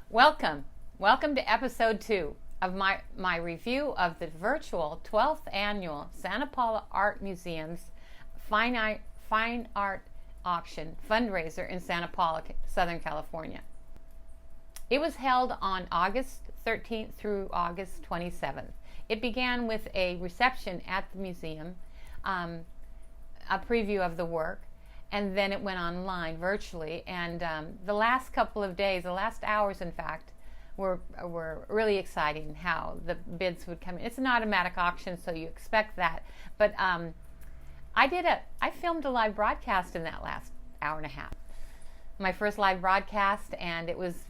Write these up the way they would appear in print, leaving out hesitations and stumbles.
Welcome to episode 2 of my review of the virtual 12th annual Santa Paula Art Museum's Fine Art Auction fundraiser in Santa Paula, Southern California. It was held on August 13th through August 27th. It began with a reception at the museum, a preview of the work, and then it went online virtually. And the last couple of days, the last hours in fact, were really exciting. How the bids would come in. It's an automatic auction, so you expect that. But I filmed a live broadcast in that last hour and a half. My first live broadcast, and it was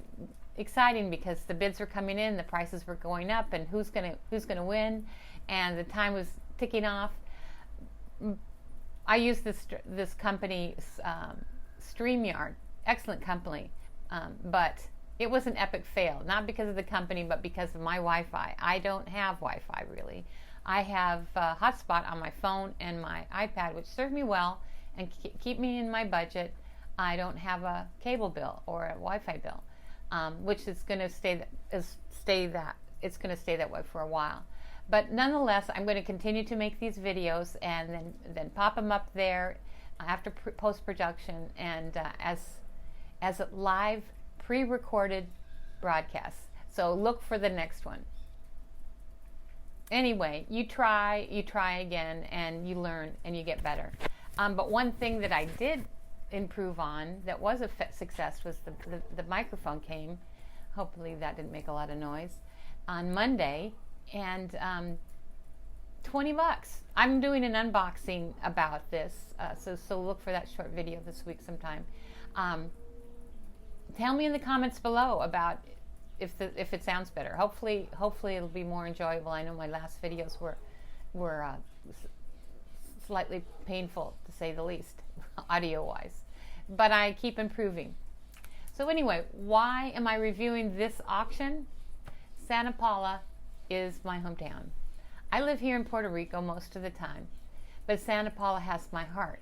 exciting because the bids were coming in, the prices were going up, and who's gonna win, and the time was ticking off. I used this company, StreamYard, excellent company, but it was an epic fail, not because of the company, but because of my Wi-Fi. I don't have Wi-Fi really. I have a hotspot on my phone and my iPad, which serve me well and keep me in my budget. I don't have a cable bill or a Wi-Fi bill, which is going to stay that way for a while. But nonetheless, I'm going to continue to make these videos and then pop them up there after post-production and as a live pre-recorded broadcast. So look for the next one. Anyway, you try again, and you learn and you get better. But one thing that I did improve on that was a success was the microphone came. Hopefully that didn't make a lot of noise on Monday. And $20. I'm doing an unboxing about this, so look for that short video this week sometime. Tell me in the comments below about if it sounds better. Hopefully it'll be more enjoyable. I know my last videos were slightly painful, to say the least, audio-wise, but I keep improving. So anyway, why am I reviewing this auction? Santa Paula is my hometown. I live here in Puerto Rico most of the time, but Santa Paula has my heart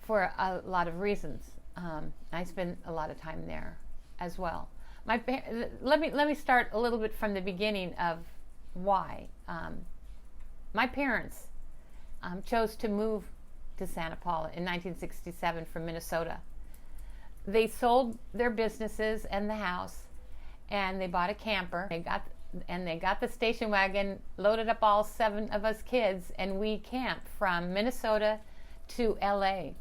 for a lot of reasons. I spend a lot of time there as well. Let me start a little bit from the beginning of why. My parents chose to move to Santa Paula in 1967 from Minnesota. They sold their businesses and the house, and they bought a camper. They got the station wagon, loaded up all 7 of us kids, and we camped from Minnesota to LA,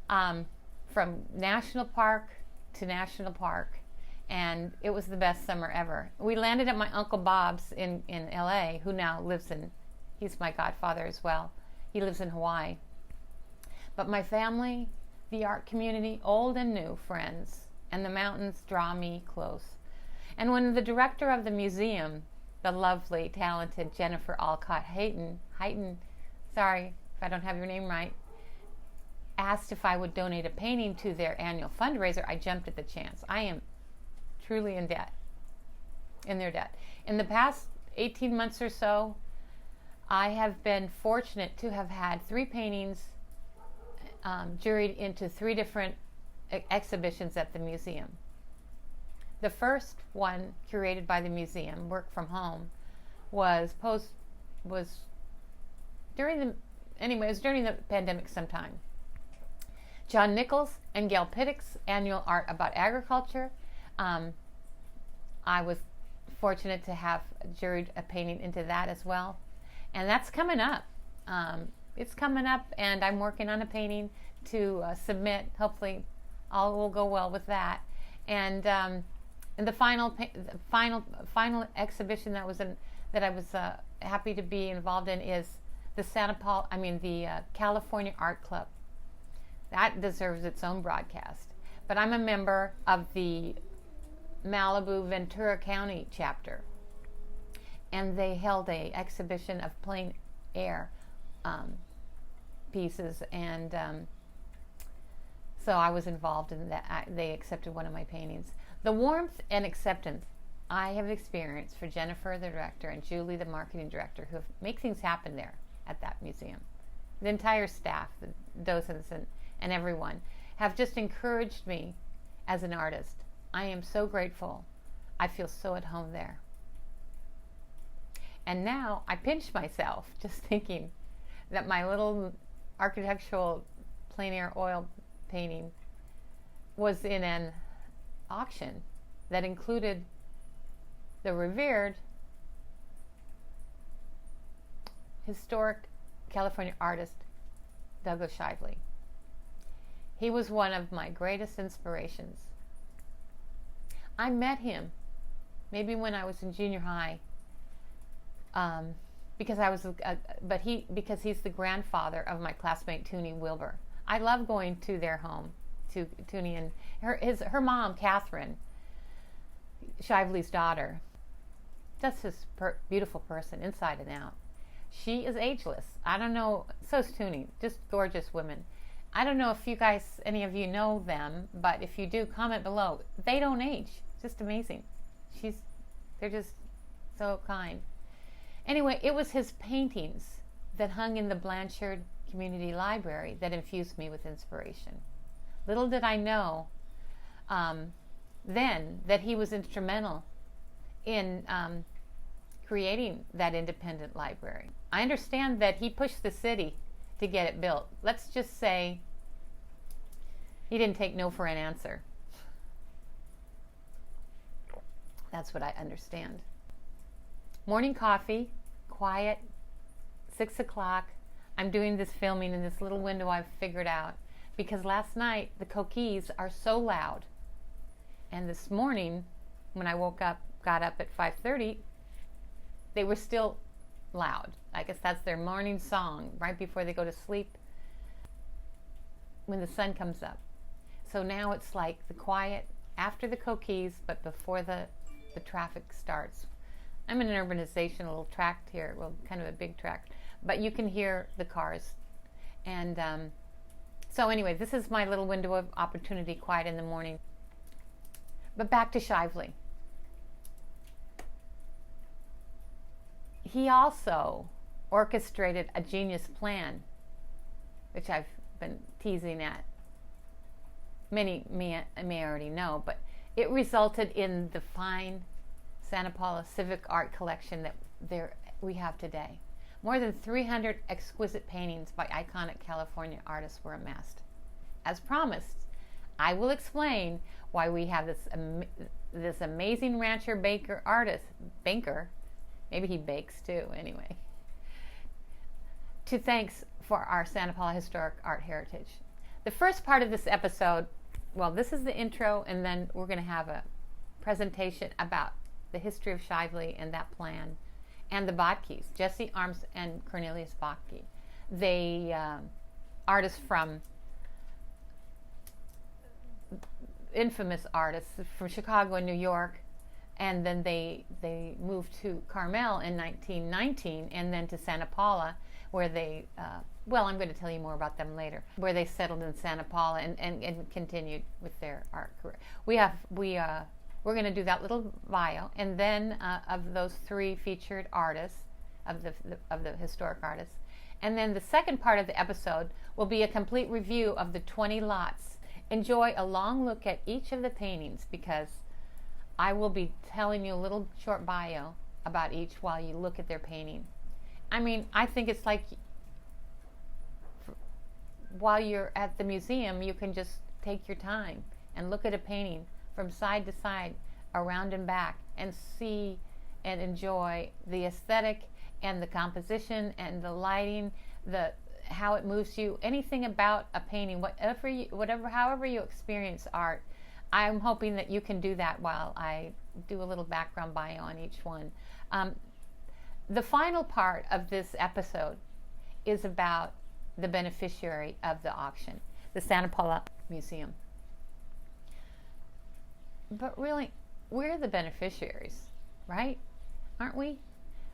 from national park to national park, and it was the best summer ever. We landed at my Uncle Bob's in LA, who now he's my godfather as well. He lives in Hawaii. But my family, the art community, old and new friends, and the mountains draw me close. And when the director of the museum, the lovely, talented Jennifer Alcott Hayton, sorry if I don't have your name right, asked if I would donate a painting to their annual fundraiser, I jumped at the chance. I am truly in their debt. In the past 18 months or so, I have been fortunate to have had 3 paintings juried into 3 different exhibitions at the museum. The first one, curated by the museum, Work from Home, was during the pandemic sometime. John Nichols and Gail Pidduck's annual Art About Agriculture. I was fortunate to have juried a painting into that as well. And that's coming up. It's coming up, and I'm working on a painting to submit. Hopefully all will go well with that. And the final exhibition that I was happy to be involved in is the California Art Club. That deserves its own broadcast. But I'm a member of the Malibu Ventura County chapter, and they held a exhibition of plein air pieces, and so I was involved in that. They accepted one of my paintings. The warmth and acceptance I have experienced for Jennifer, the director, and Julie, the marketing director, who make things happen there at that museum. The entire staff, the docents, and everyone have just encouraged me as an artist. I am so grateful. I feel so at home there. And now I pinch myself just thinking that my little architectural plein air oil painting was in an auction that included the revered historic California artist Douglas Shively. He was one of my greatest inspirations. I met him maybe when I was in junior high, because he's the grandfather of my classmate Toonie Wilbur. I love going to their home, to Toonie and her mom, Catherine, Shively's daughter. Just this beautiful person, inside and out. She is ageless. I don't know, so's Toonie, just gorgeous women. I don't know if you guys, any of you know them, but if you do, comment below. They don't age. Just amazing. They're just so kind. Anyway, it was his paintings that hung in the Blanchard Community Library that infused me with inspiration. Little did I know then that he was instrumental in creating that independent library. I understand that he pushed the city to get it built. Let's just say he didn't take no for an answer. That's what I understand. Morning coffee, quiet, 6 o'clock. I'm doing this filming in this little window I've figured out because last night the coquilles are so loud. And this morning when I got up at 5:30, they were still loud. I guess that's their morning song right before they go to sleep when the sun comes up. So now it's like the quiet after the coquilles, but before the traffic starts. I'm in an urbanization, a little tract here, well, kind of a big tract, but you can hear the cars. And so anyway, this is my little window of opportunity, quiet in the morning. But back to Shively. He also orchestrated a genius plan, which I've been teasing at. Many may already know, but it resulted in the fine Santa Paula civic art collection that we have today. More than 300 exquisite paintings by iconic California artists were amassed. As promised, I will explain why we have this amazing rancher banker, maybe he bakes too, anyway, to thanks for our Santa Paula historic art heritage. The first part of this episode, well, this is the intro, and then we're going to have a presentation about the history of Shively and that plan, and the Botkes, Jessie Arms and Cornelis Botke. They artists from infamous artists from Chicago and New York, and then they moved to Carmel in 1919, and then to Santa Paula, where they I'm going to tell you more about them later, where they settled in Santa Paula and continued with their art career. We're going to do that little bio, and then of those 3 featured artists, of the historic artists. And then the second part of the episode will be a complete review of the 20 lots. Enjoy a long look at each of the paintings, because I will be telling you a little short bio about each while you look at their painting. I mean, I think it's like while you're at the museum, you can just take your time and look at a painting from side to side, around and back, and see and enjoy the aesthetic and the composition and the lighting, how it moves you, anything about a painting, however you experience art. I'm hoping that you can do that while I do a little background bio on each one. The final part of this episode is about the beneficiary of the auction, the Santa Paula Museum. But really, we're the beneficiaries, right? Aren't we?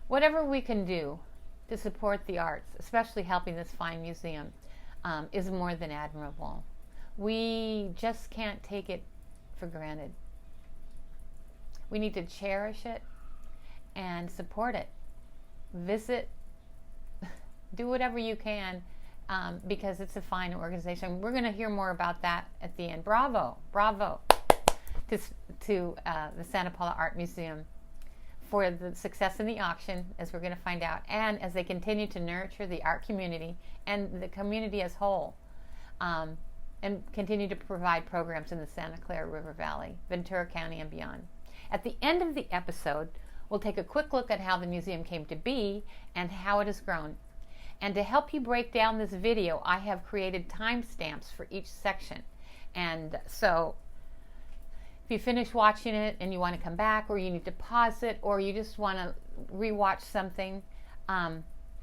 Whatever we can do to support the arts, especially helping this fine museum, is more than admirable. We just can't take it for granted. We need to cherish it and support it. Visit, do whatever you can, because it's a fine organization. We're going to hear more about that at the end. Bravo, bravo to to, the Santa Paula Art Museum for the success in the auction, as we're going to find out, and as they continue to nurture the art community and the community as whole, and continue to provide programs in the Santa Clara River Valley, Ventura County, and beyond. At the end of the episode, we'll take a quick look at how the museum came to be and how it has grown. And to help you break down this video, I have created timestamps for each section. And so if you finish watching it and you want to come back, or you need to pause it, or you just want to rewatch something,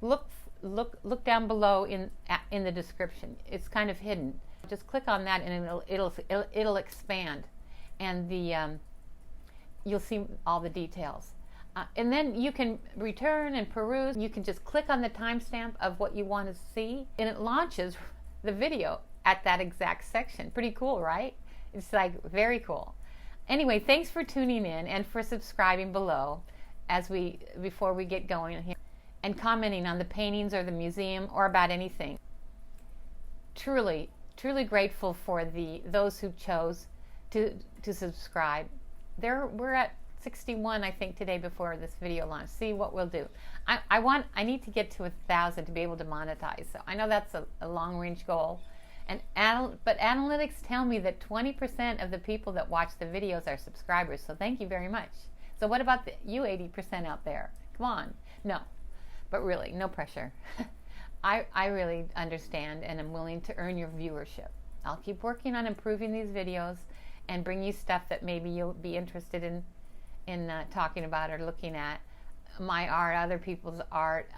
look down below in the description. It's kind of hidden. Just click on that and it'll expand, and you'll see all the details. And then you can return and peruse. You can just click on the timestamp of what you want to see, and it launches the video at that exact section. Pretty cool, right? It's like very cool. Anyway, thanks for tuning in and for subscribing below before we get going here, and commenting on the paintings or the museum or about anything. Truly grateful for those who chose to subscribe. We're at 61, I think, today before this video launch. See what we'll do. I need to get to 1,000 to be able to monetize. So I know that's a long-range goal. But analytics tell me that 20% of the people that watch the videos are subscribers. So thank you very much. So what about you 80% out there? Come on. No, but really, no pressure. I really understand and am willing to earn your viewership. I'll keep working on improving these videos and bring you stuff that maybe you'll be interested in talking about or looking at. My art, other people's art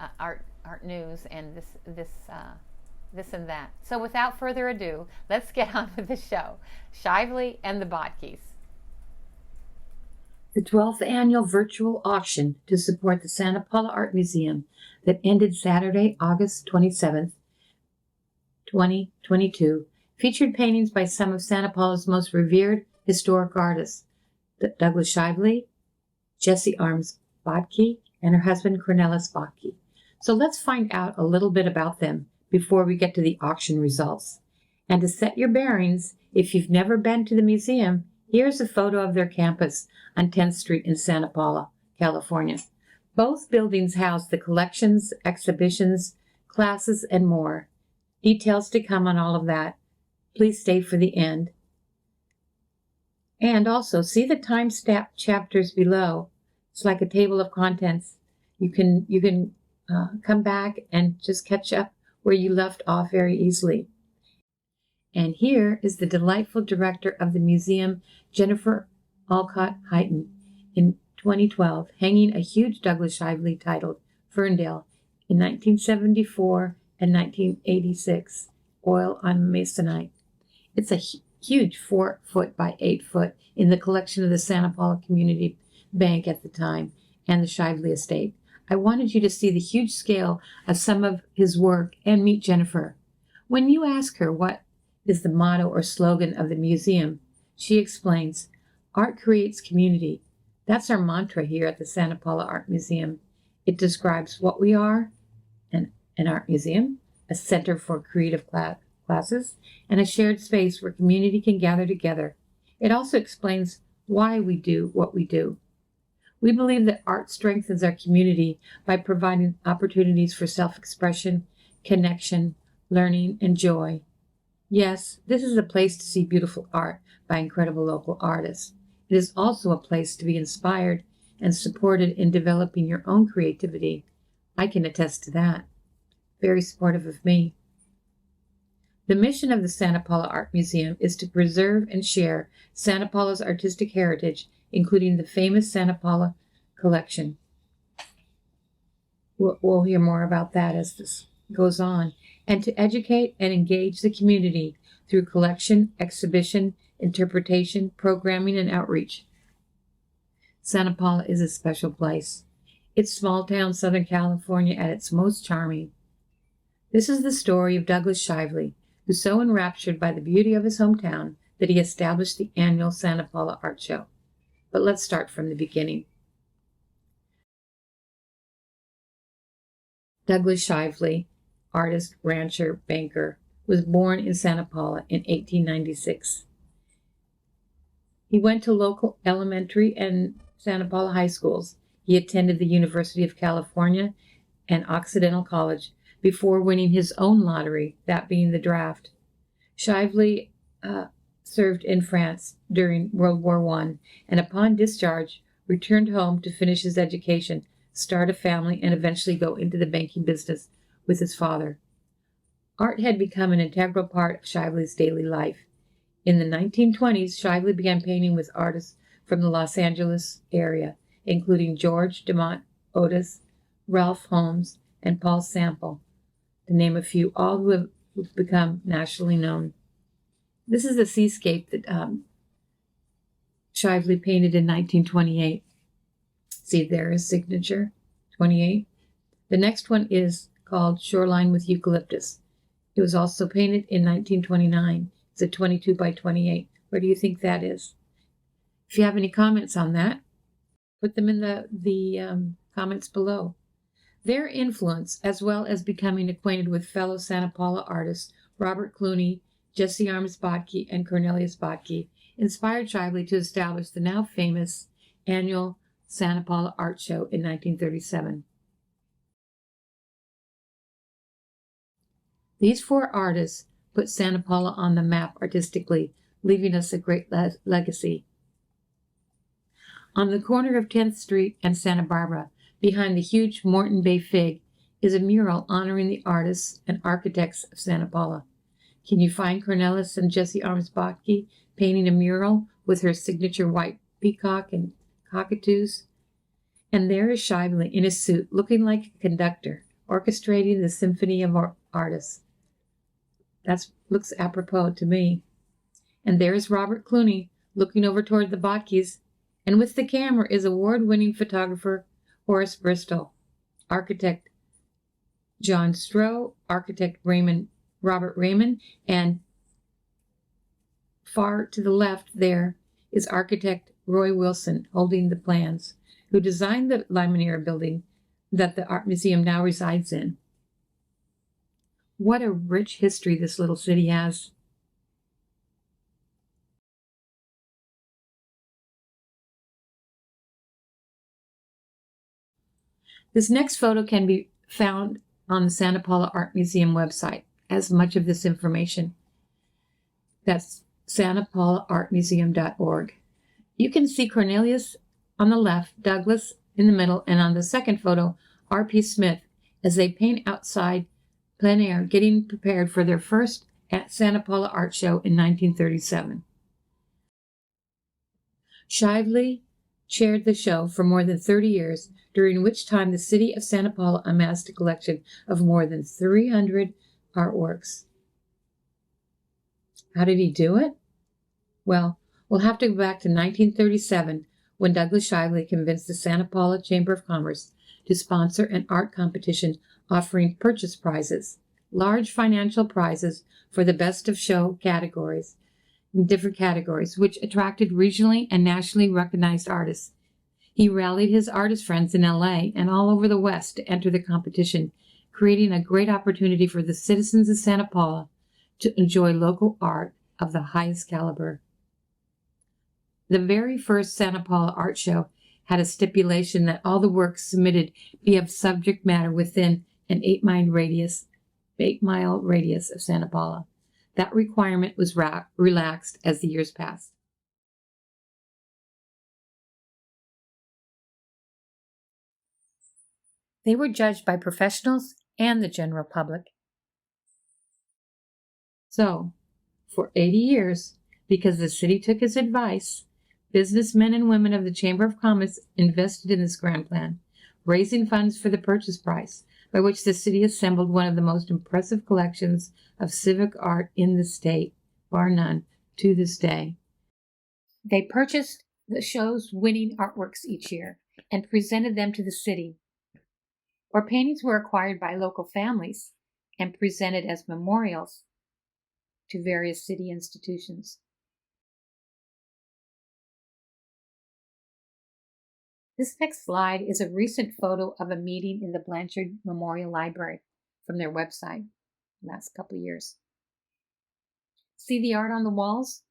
news, and this and that. So without further ado, let's get on with the show. Shively and the Botkes. The 12th annual virtual auction to support the Santa Paula Art Museum that ended Saturday, August 27th, 2022, featured paintings by some of Santa Paula's most revered historic artists, Douglas Shively, Jessie Arms Botke, and her husband Cornelis Botke. So let's find out a little bit about them before we get to the auction results. And to set your bearings, if you've never been to the museum, here's a photo of their campus on 10th Street in Santa Paula, California. Both buildings house the collections, exhibitions, classes, and more. Details to come on all of that. Please stay for the end. And also, see the time-stamp chapters below. It's like a table of contents. You can come back and just catch up where you left off very easily. And here is the delightful director of the museum, Jennifer Alcott Heighton, in 2012, hanging a huge Douglas Shively titled Ferndale in 1974 and 1986, oil on masonite. It's a huge 4 foot by 8 foot in the collection of the Santa Paula Community Bank at the time and the Shively estate. I wanted you to see the huge scale of some of his work and meet Jennifer. When you ask her what is the motto or slogan of the museum, she explains, "Art creates community." That's our mantra here at the Santa Paula Art Museum. It describes what we are, an art museum, a center for creative classes, and a shared space where community can gather together. It also explains why we do what we do. We believe that art strengthens our community by providing opportunities for self-expression, connection, learning, and joy. Yes, this is a place to see beautiful art by incredible local artists. It is also a place to be inspired and supported in developing your own creativity. I can attest to that. Very supportive of me. The mission of the Santa Paula Art Museum is to preserve and share Santa Paula's artistic heritage, including the famous Santa Paula collection. We'll hear more about that as this goes on. And to educate and engage the community through collection, exhibition, interpretation, programming, and outreach. Santa Paula is a special place. It's small town Southern California at its most charming. This is the story of Douglas Shively, who's so enraptured by the beauty of his hometown that he established the annual Santa Paula Art Show. But let's start from the beginning. Douglas Shively, artist, rancher, banker, was born in Santa Paula in 1896. He went to local elementary and Santa Paula high schools. He attended the University of California and Occidental College before winning his own lottery, that being the draft. Shively served in France during World War I, and upon discharge, returned home to finish his education, start a family, and eventually go into the banking business with his father. Art had become an integral part of Shively's daily life. In the 1920s, Shively began painting with artists from the Los Angeles area, including George Demont Otis, Ralph Holmes, and Paul Sample, to name a few, all who have become nationally known. This is a seascape that Shively painted in 1928. See there his signature, 28. The next one is called Shoreline with Eucalyptus. It was also painted in 1929. It's a 22 by 28. Where do you think that is? If you have any comments on that, put them in the comments below. Their influence, as well as becoming acquainted with fellow Santa Paula artists Robert Clooney, Jessie Arms Botke, and Cornelis Botke, inspired Shively to establish the now famous annual Santa Paula Art Show in 1937. These four artists put Santa Paula on the map artistically, leaving us a great legacy. On the corner of 10th Street and Santa Barbara, behind the huge Morton Bay Fig, is a mural honoring the artists and architects of Santa Paula. Can you find Cornelis and Jessie Arms Botke painting a mural with her signature white peacock and cockatoos? And there is Shively in his suit, looking like a conductor, orchestrating the symphony of artists. That looks apropos to me. And there is Robert Clooney, looking over toward the Botkes, and with the camera is award-winning photographer Horace Bristol, architect John Stroh, architect Robert Raymond, and far to the left there is architect Roy Wilson holding the plans, who designed the Limoneira building that the art museum now resides in. What a rich history this little city has. This next photo can be found on the Santa Paula Art Museum website, as much of this information. That's santapaulaartmuseum.org. You can see Cornelius on the left, Douglas in the middle, and on the second photo, R.P. Smith, as they paint outside plein air, getting prepared for their first Santa Paula Art Show in 1937. Shively chaired the show for more than 30 years, during which time the city of Santa Paula amassed a collection of more than 300 artworks. How did he do it? Well, we'll have to go back to 1937, when Douglas Shively convinced the Santa Paula Chamber of Commerce to sponsor an art competition offering purchase prizes, large financial prizes for the best of show categories, in different categories, which attracted regionally and nationally recognized artists. He rallied his artist friends in LA and all over the West to enter the competition, creating a great opportunity for the citizens of Santa Paula to enjoy local art of the highest caliber. The very first Santa Paula Art Show had a stipulation that all the works submitted be of subject matter within an 8-mile radius of Santa Paula. That requirement was relaxed as the years passed. They were judged by professionals and the general public. So, for 80 years, because the city took his advice, businessmen and women of the Chamber of Commerce invested in this grand plan, raising funds for the purchase price, by which the city assembled one of the most impressive collections of civic art in the state, bar none, to this day. They purchased the show's winning artworks each year and presented them to the city, or paintings were acquired by local families and presented as memorials to various city institutions. This next slide is a recent photo of a meeting in the Blanchard Memorial Library from their website last couple of years. See the art on the walls?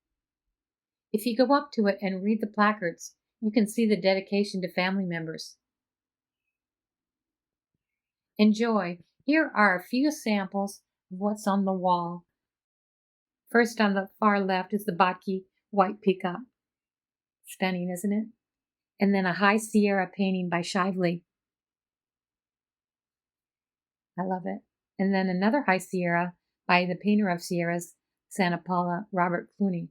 If you go up to it and read the placards, you can see the dedication to family members. Enjoy. Here are a few samples of what's on the wall. First on the far left is the Botke white peacock. Stunning, isn't it? And then a High Sierra painting by Shively. I love it. And then another High Sierra by the painter of Sierras, Santa Paula, Robert Clooney.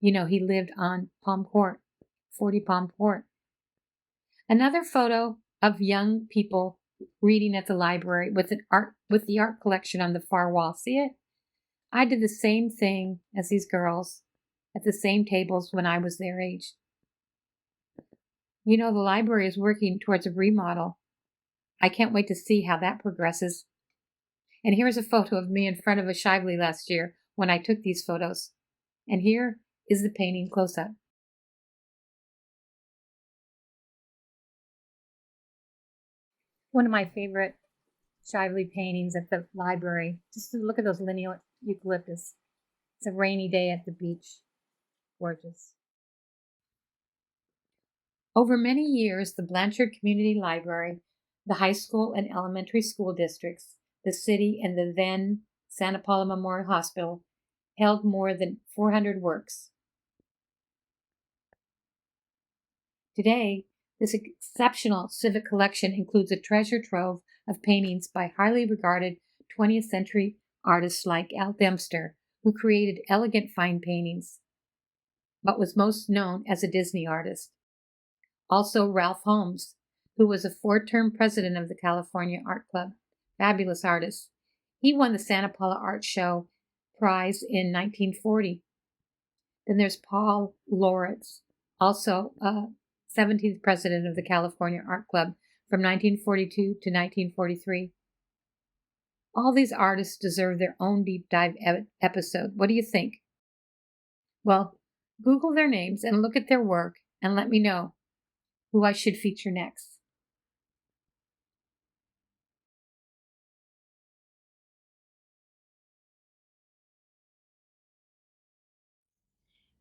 You know, he lived on Palm Court, 40 Palm Court. Another photo of young people reading at the library with the art collection on the far wall. See it? I did the same thing as these girls at the same tables when I was their age. You know, the library is working towards a remodel. I can't wait to see how that progresses. And here's a photo of me in front of a Shively last year when I took these photos. And here is the painting close-up. One of my favorite Shively paintings at the library. Just look at those lineal eucalyptus. It's a rainy day at the beach. Gorgeous. Over many years, the Blanchard Community Library, the high school and elementary school districts, the city, and the then Santa Paula Memorial Hospital held more than 400 works. Today, this exceptional civic collection includes a treasure trove of paintings by highly regarded 20th century artists like Al Dempster, who created elegant fine paintings, but was most known as a Disney artist. Also Ralph Holmes, who was a 4-term president of the California Art Club, fabulous artist. He won the Santa Paula Art Show prize in 1940. Then there's Paul Loritz, also 17th president of the California Art Club from 1942 to 1943. All these artists deserve their own deep dive episode. What do you think? Well, Google their names and look at their work and let me know who I should feature next.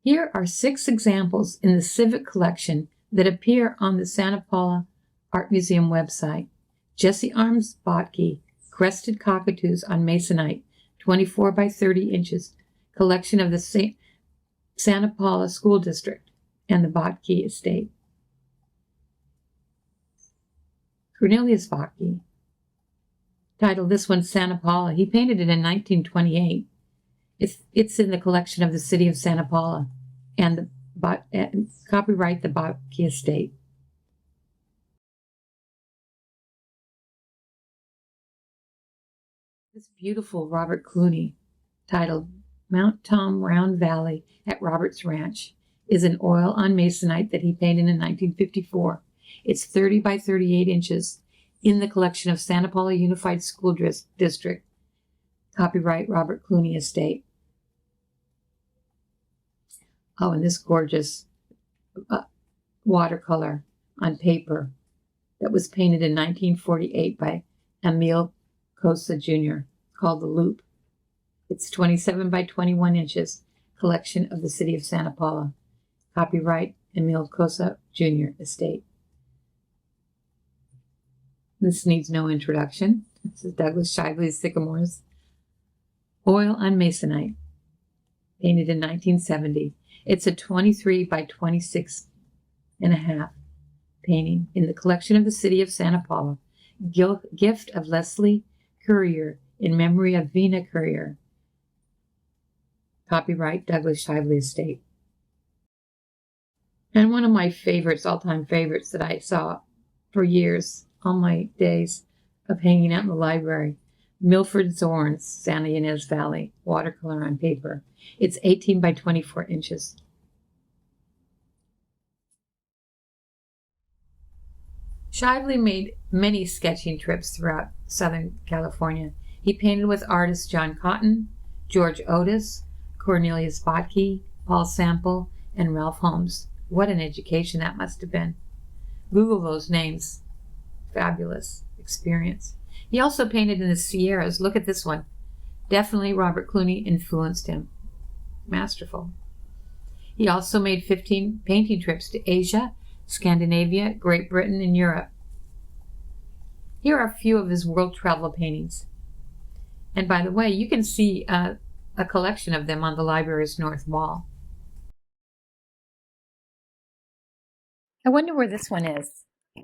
Here are 6 examples in the Civic Collection that appear on the Santa Paula Art Museum website. Jessie Arms Botke, Crested Cockatoos on Masonite, 24 by 30 inches, collection of the Santa Paula School District and the Botke Estate. Cornelis Botke, titled this one Santa Paula. He painted it in 1928. It's in the collection of the city of Santa Paula and copyright the Botke Estate. This beautiful Robert Clooney, titled Mount Tom Round Valley at Robert's Ranch, is an oil on masonite that he painted in 1954. It's 30 by 38 inches in the collection of Santa Paula Unified School District. Copyright Robert Clooney Estate. Oh, and this gorgeous watercolor on paper that was painted in 1948 by Emil Cosa Jr. called The Loop. It's 27 by 21 inches, collection of the city of Santa Paula. Copyright Emil Cosa Jr. Estate. This needs no introduction. This is Douglas Shively's Sycamores. Oil on Masonite, painted in 1970. It's a 23 by 26 and a half painting in the collection of the city of Santa Paula. Gift of Leslie Currier in memory of Vina Currier. Copyright Douglas Shively Estate. And one of my favorites, all-time favorites that I saw for years, all my days of hanging out in the library, Milford Zorn's Santa Ynez Valley, watercolor on paper. It's 18 by 24 inches. Shively made many sketching trips throughout Southern California. He painted with artists John Cotton, George Otis, Cornelis Botke, Paul Sample, and Ralph Holmes. What an education that must have been. Google those names. Fabulous experience. He also painted in the Sierras. Look at this one. Definitely Robert Clooney influenced him. Masterful. He also made 15 painting trips to Asia, Scandinavia, Great Britain, and Europe. Here are a few of his world travel paintings. And by the way, you can see a collection of them on the library's north wall. I wonder where this one is.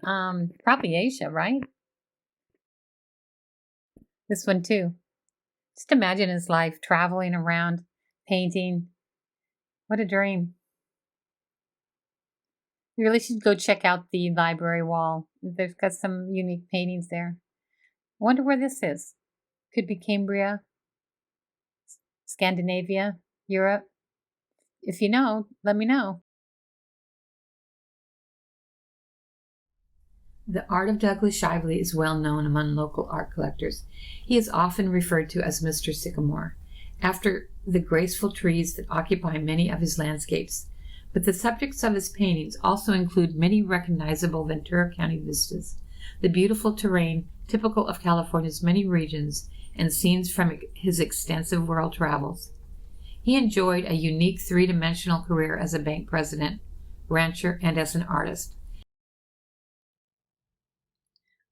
Probably Asia, right? This one too. Just imagine his life traveling around, painting. What a dream. You really should go check out the library wall. They've got some unique paintings there. I wonder where this is. Could be Cambria, Scandinavia, Europe. If you know, let me know. The art of Douglas Shively is well known among local art collectors. He is often referred to as Mr. Sycamore, after the graceful trees that occupy many of his landscapes. But the subjects of his paintings also include many recognizable Ventura County vistas, the beautiful terrain typical of California's many regions, and scenes from his extensive world travels. He enjoyed a unique three-dimensional career as a bank president, rancher, and as an artist.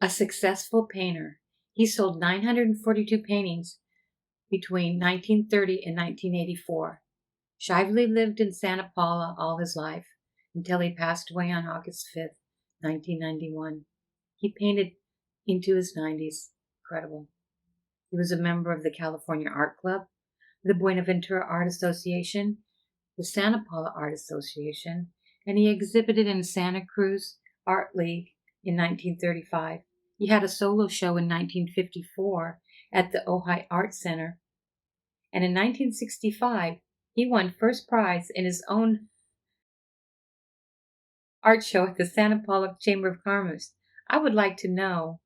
A successful painter, he sold 942 paintings between 1930 and 1984. Shively lived in Santa Paula all his life until he passed away on August 5th, 1991. He painted into his 90s. Incredible. He was a member of the California Art Club, the Buenaventura Art Association, the Santa Paula Art Association, and he exhibited in Santa Cruz Art League in 1935. He had a solo show in 1954 at the Ojai Art Center. And in 1965, he won first prize in his own art show at the Santa Paula Chamber of Commerce. I would like to know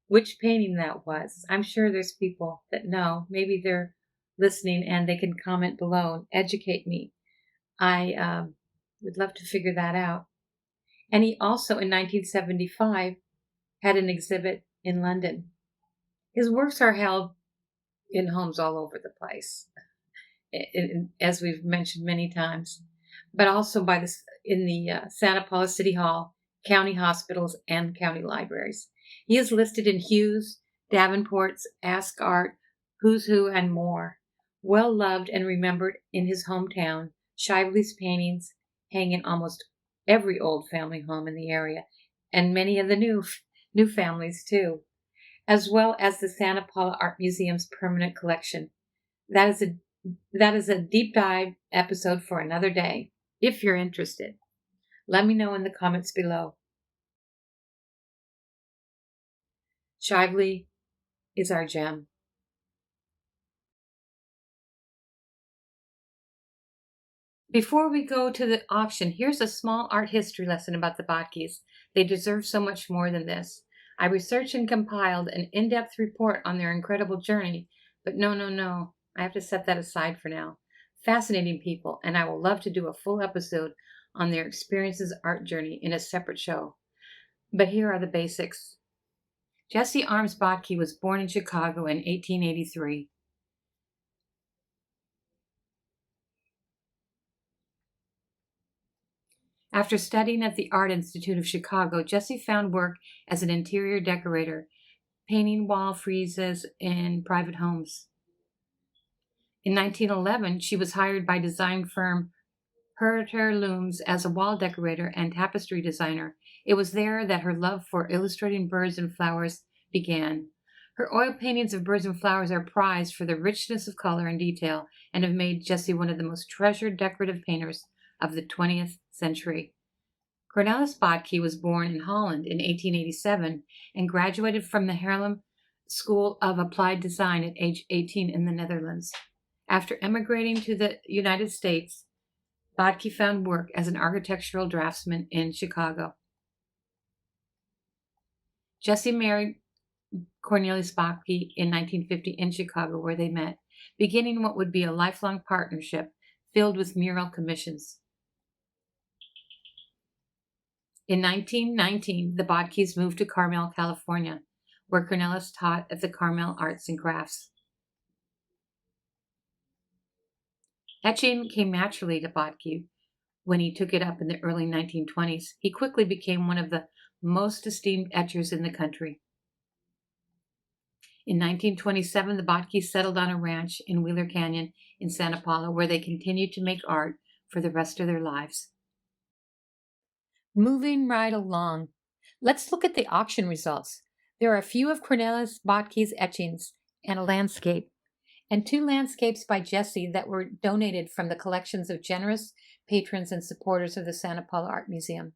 which painting that was. I'm sure there's people that know. Maybe they're listening and they can comment below and educate me. I would love to figure that out. And he also, in 1975, had an exhibit in London. His works are held in homes all over the place, as we've mentioned many times, but also in the Santa Paula City Hall, county hospitals, and county libraries. He is listed in Hughes, Davenport's, Ask Art, Who's Who, and more. Well loved and remembered in his hometown, Shively's paintings hang in almost every old family home in the area, and many of the new families too, as well as the Santa Paula Art Museum's permanent collection. That is a deep dive episode for another day. If you're interested, let me know in the comments below. Shively is our gem. Before we go to the auction, here's a small art history lesson about the Botkes. They deserve so much more than this. I researched and compiled an in-depth report on their incredible journey, but no. I have to set that aside for now. Fascinating people, and I will love to do a full episode on their experiences art journey in a separate show. But here are the basics. Jessie Arms Botke was born in Chicago in 1883. After studying at the Art Institute of Chicago, Jessie found work as an interior decorator, painting wall friezes in private homes. In 1911, she was hired by design firm Herter Looms as a wall decorator and tapestry designer. It was there that her love for illustrating birds and flowers began. Her oil paintings of birds and flowers are prized for their richness of color and detail and have made Jessie one of the most treasured decorative painters of the 20th century. Cornelis Botke was born in Holland in 1887 and graduated from the Haarlem School of Applied Design at age 18 in the Netherlands. After emigrating to the United States, Botke found work as an architectural draftsman in Chicago. Jessie married Cornelis Botke in 1950 in Chicago, where they met, beginning what would be a lifelong partnership filled with mural commissions. In 1919, the Botkes moved to Carmel, California, where Cornelis taught at the Carmel Arts and Crafts. Etching came naturally to Botke when he took it up in the early 1920s. He quickly became one of the most esteemed etchers in the country. In 1927, the Botkes settled on a ranch in Wheeler Canyon in Santa Paula, where they continued to make art for the rest of their lives. Moving right along, let's look at the auction results. There are a few of Cornelis Botke's etchings and a landscape, and 2 landscapes by Jessie that were donated from the collections of generous patrons and supporters of the Santa Paula Art Museum,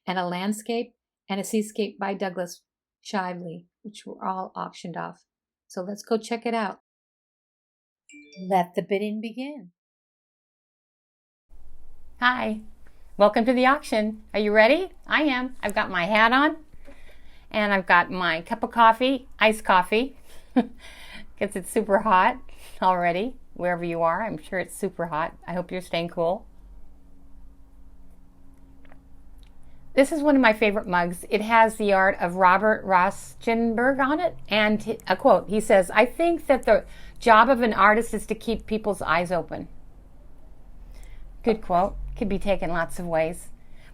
and a landscape and a seascape by Douglas Shively, which were all auctioned off. So let's go check it out. Let the bidding begin. Hi, welcome to the auction. Are you ready? I am. I've got my hat on and I've got my cup of coffee, iced coffee, because it's super hot already, wherever you are. I'm sure it's super hot. I hope you're staying cool. This is one of my favorite mugs. It has the art of Robert Rauschenberg on it, and a quote. He says, "I think that the job of an artist is to keep people's eyes open." Good quote. Could be taken lots of ways.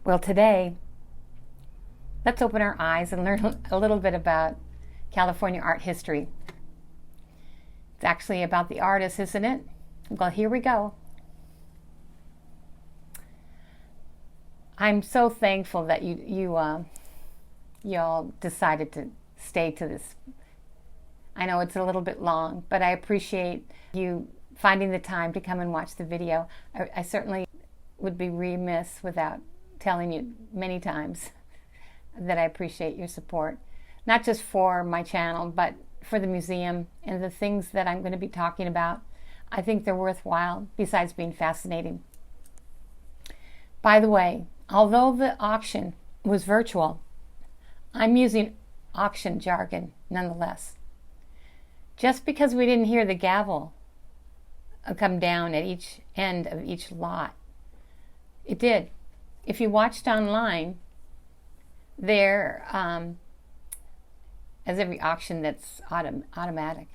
Well, today, let's open our eyes and learn a little bit about California art history. It's actually about the artist, isn't it? Well, here we go. I'm so thankful that you all decided to stay to this. I know it's a little bit long, but I appreciate you finding the time to come and watch the video. I certainly would be remiss without telling you many times that I appreciate your support, not just for my channel, but for the museum and the things that I'm going to be talking about. I think they're worthwhile, besides being fascinating. By the way, although the auction was virtual, I'm using auction jargon nonetheless. Just because we didn't hear the gavel come down at each end of each lot, it did. If you watched online, there, as every auction that's automatic,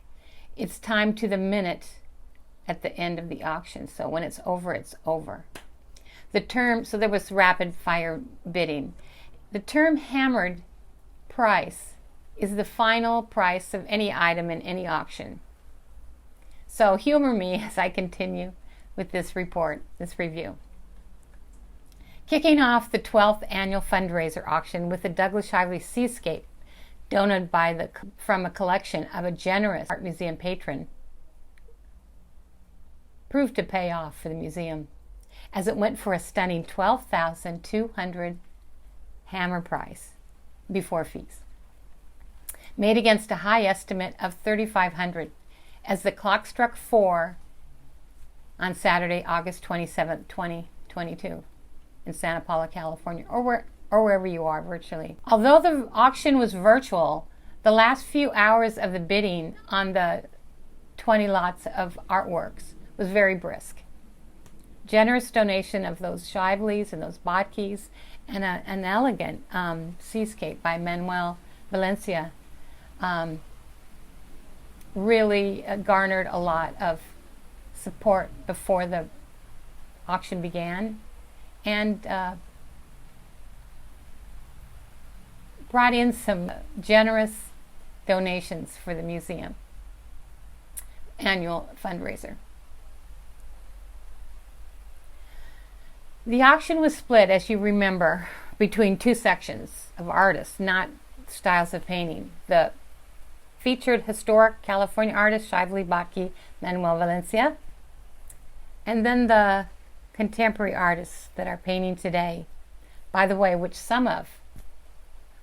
it's timed to the minute at the end of the auction. So when it's over, it's over. The term, so there was rapid fire bidding. The term hammered price is the final price of any item in any auction. So humor me as I continue with this review. Kicking off the 12th annual fundraiser auction with the Douglas Shively Seascape, donated from a collection of a generous art museum patron, proved to pay off for the museum, as it went for a stunning $12,200 hammer price before fees, made against a high estimate of $3,500 as the clock struck 4 on Saturday, August 27, 2022 in Santa Paula, California, or wherever you are virtually. Although the auction was virtual, the last few hours of the bidding on the 20 lots of artworks was very brisk. Generous donation of those Shiveleys and those Botkes, and an elegant Seascape by Manuel, Valencia, really garnered a lot of support before the auction began, and brought in some generous donations for the museum annual fundraiser. The auction was split, as you remember, between 2 sections of artists, not styles of painting. The featured historic California artist Shively Botke, Manuel Valencia, and then the contemporary artists that are painting today. By the way, which some of,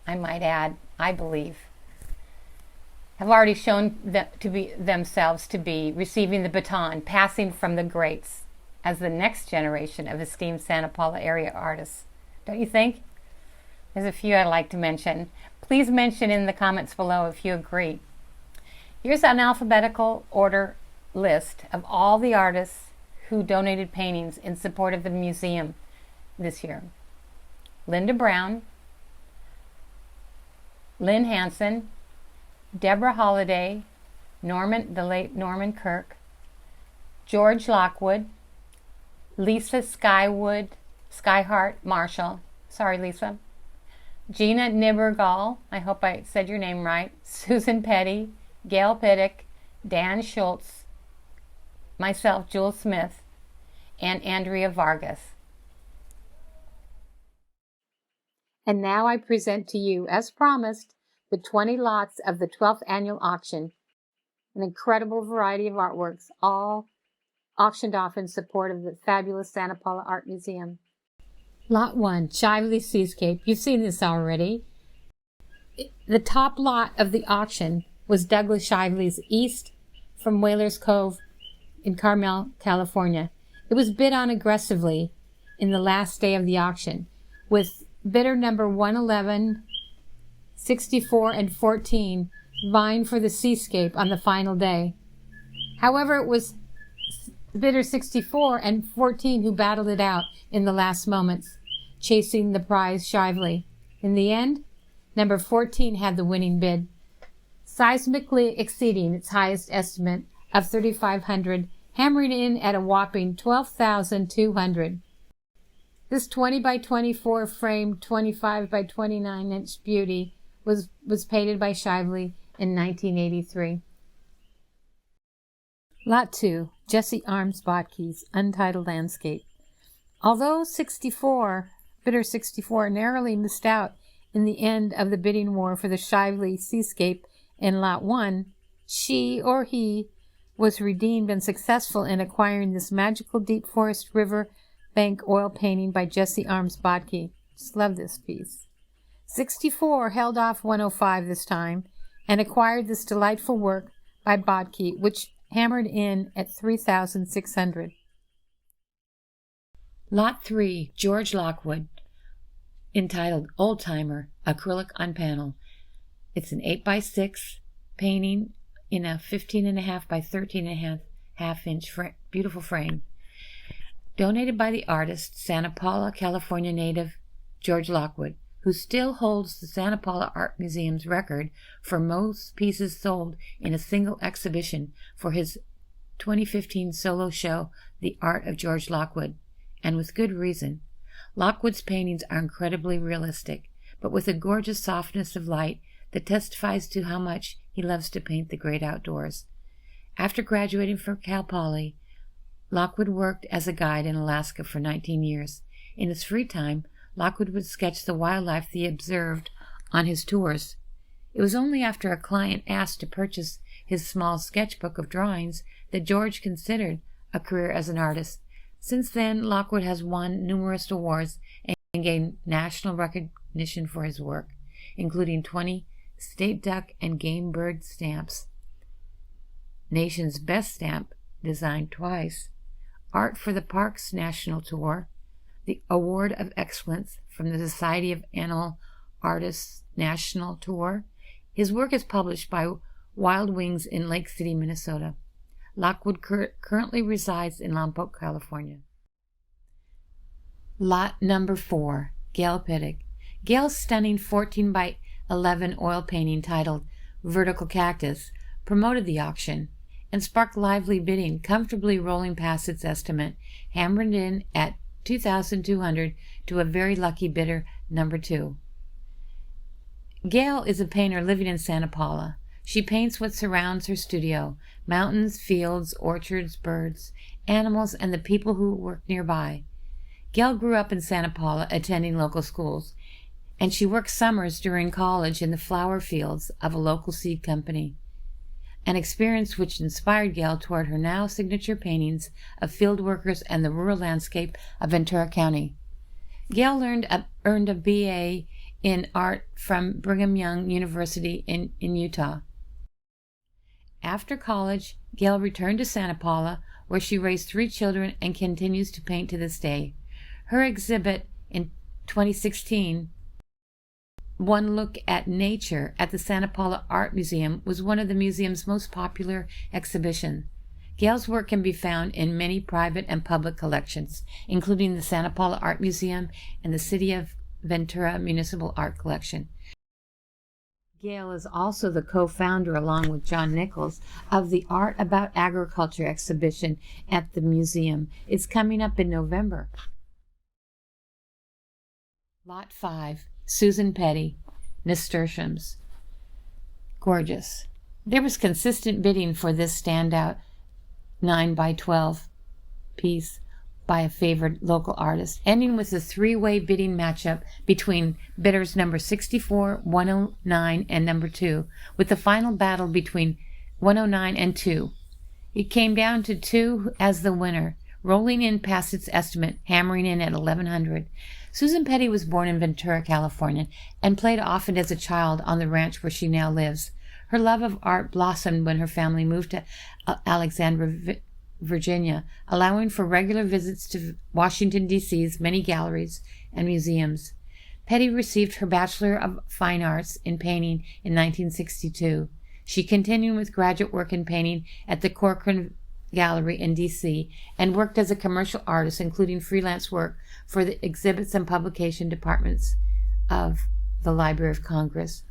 I might add, I believe, have already shown themselves to be receiving the baton, passing from the greats as the next generation of esteemed Santa Paula area artists. Don't you think? There's a few I'd like to mention. Please mention in the comments below if you agree. Here's an alphabetical order list of all the artists who donated paintings in support of the museum this year. Linda Brown, Lynn Hanson, Debra Holladay, the late Norman Kirk, George Lockwood, Lisa Skyheart Marshall. Sorry, Lisa. Gina Niebergall, I hope I said your name right. Susan Petty, Gail Pidduck, Dan Schultz, myself, Jules Smith, and Andrea Vargas. And now I present to you, as promised, the 20 lots of the 12th annual auction. An incredible variety of artworks, all auctioned off in support of the fabulous Santa Paula Art Museum. Lot 1, Shively Seascape. You've seen this already. The top lot of the auction was Douglas Shively's East from Whalers Cove in Carmel, California. It was bid on aggressively in the last day of the auction, with bidder number 111, 64, and 14 vying for the Seascape on the final day. However, it was bidder 64 and 14 who battled it out in the last moments, chasing the prize Shively. In the end, number 14 had the winning bid, seismically exceeding its highest estimate of $3,500, hammering in at a whopping $12,200. This 20 by 24 frame, 25 by 29 inch beauty was painted by Shively in 1983. Lot 2, Jessie Arms Botke's Untitled Landscape. Although bidder 64 narrowly missed out in the end of the bidding war for the Shively Seascape in Lot 1, she or he was redeemed and successful in acquiring this magical deep forest river bank oil painting by Jessie Arms Botke. Just love this piece. 64 held off 105 this time and acquired this delightful work by Botke, which hammered in at $3,600. Lot 3, George Lockwood, entitled Old Timer, acrylic on panel. It's an 8x6 painting in a 15.5 by 13.5 inch beautiful frame. Donated by the artist, Santa Paula, California native George Lockwood, who still holds the Santa Paula Art Museum's record for most pieces sold in a single exhibition for his 2015 solo show, The Art of George Lockwood, and with good reason. Lockwood's paintings are incredibly realistic, but with a gorgeous softness of light that testifies to how much he loves to paint the great outdoors. After graduating from Cal Poly, Lockwood worked as a guide in Alaska for 19 years. In his free time, Lockwood would sketch the wildlife he observed on his tours. It was only after a client asked to purchase his small sketchbook of drawings that George considered a career as an artist. Since then, Lockwood has won numerous awards and gained national recognition for his work, including 20 state duck and game bird stamps, nation's best stamp designed twice, Art for the Parks National Tour, the Award of Excellence from the Society of Animal Artists National Tour. His work is published by Wild Wings in Lake City, Minnesota. Lockwood currently resides in Lompoc, California. Lot number 4, Gail Pidduck. Gail's stunning 14 by 11 oil painting titled Vertical Cactus promoted the auction and sparked lively bidding, comfortably rolling past its estimate, hammered in at $2,200 to a very lucky bidder, number 2. Gail is a painter living in Santa Paula. She paints what surrounds her studio: mountains, fields, orchards, birds, animals, and the people who work nearby. Gail grew up in Santa Paula, attending local schools, and she worked summers during college in the flower fields of a local seed company, an experience which inspired Gail toward her now signature paintings of field workers and the rural landscape of Ventura County. Gail earned a BA in art from Brigham Young University in Utah. After college, Gail returned to Santa Paula, where she raised 3 children and continues to paint to this day. Her exhibit in 2016, One Look at Nature at the Santa Paula Art Museum, was one of the museum's most popular exhibitions. Gail's work can be found in many private and public collections, including the Santa Paula Art Museum and the City of Ventura Municipal Art Collection. Gail is also the co-founder, along with John Nichols, of the Art About Agriculture exhibition at the museum. It's coming up in November. Lot 5, Susan Petty, Nasturtiums. Gorgeous. There was consistent bidding for this standout 9x12 piece by a favored local artist, ending with a three-way bidding matchup between bidders number 64, 109, and number 2, with the final battle between 109 and 2. It came down to 2 as the winner, rolling in past its estimate, hammering in at 1,100. Susan Petty was born in Ventura, California, and played often as a child on the ranch where she now lives. Her love of art blossomed when her family moved to Alexandria, Virginia, allowing for regular visits to Washington, D.C.'s many galleries and museums. Petty received her Bachelor of Fine Arts in painting in 1962. She continued with graduate work in painting at the Corcoran Gallery in D.C. and worked as a commercial artist, including freelance work for the exhibits and publication departments of the Library of Congress.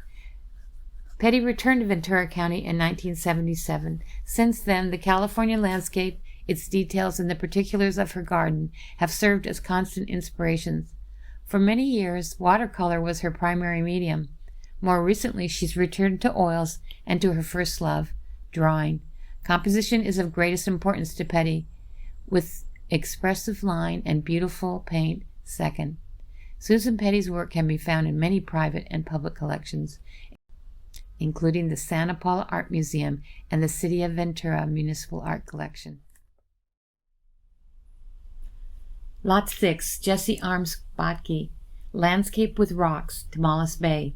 Petty returned to Ventura County in 1977. Since then, the California landscape, its details, and the particulars of her garden have served as constant inspirations. For many years, watercolor was her primary medium. More recently, she's returned to oils and to her first love, drawing. Composition is of greatest importance to Petty, with expressive line and beautiful paint second. Susan Petty's work can be found in many private and public collections, including the Santa Paula Art Museum and the City of Ventura Municipal Art Collection. Lot 6, Jessie Arms Botke, Landscape with Rocks, Tomales Bay.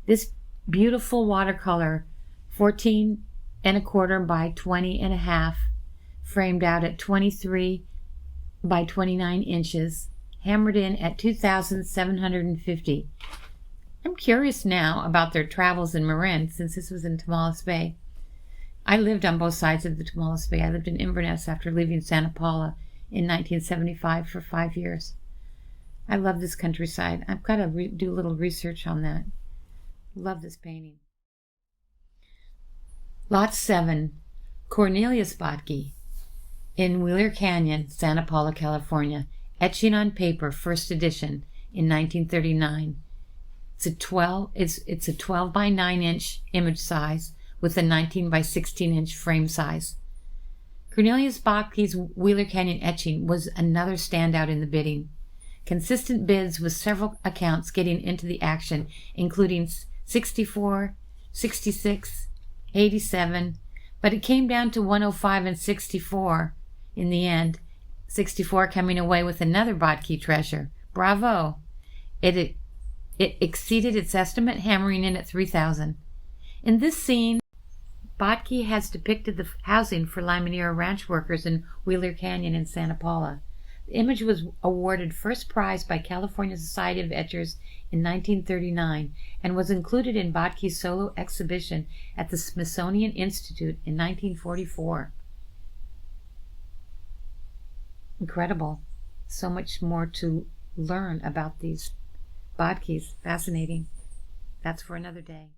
This beautiful watercolor, 14 1/4 by 20 1/2, framed out at 23 by 29 inches, hammered in at 2,750. I'm curious now about their travels in Marin, since this was in Tomales Bay. I lived on both sides of the Tomales Bay. I lived in Inverness after leaving Santa Paula in 1975 for 5 years. I love this countryside. I've got to do a little research on that. Love this painting. Lot 7, Cornelis Botke, in Wheeler Canyon, Santa Paula, California. Etching on paper, first edition in 1939. It's a 12 by 9 inch image size with a 19 by 16 inch frame size. Cornelis Botke's Wheeler Canyon etching was another standout in the bidding. Consistent bids with several accounts getting into the action, including 64, 66, 87, but it came down to 105 and 64 in the end. 64 coming away with another Botke treasure. Bravo! It exceeded its estimate, hammering in at 3,000. In this scene, Botke has depicted the housing for Limoneira ranch workers in Wheeler Canyon in Santa Paula. The image was awarded first prize by California Society of Etchers in 1939 and was included in Botke's solo exhibition at the Smithsonian Institute in 1944. Incredible. So much more to learn about these Botkes. Fascinating. That's for another day.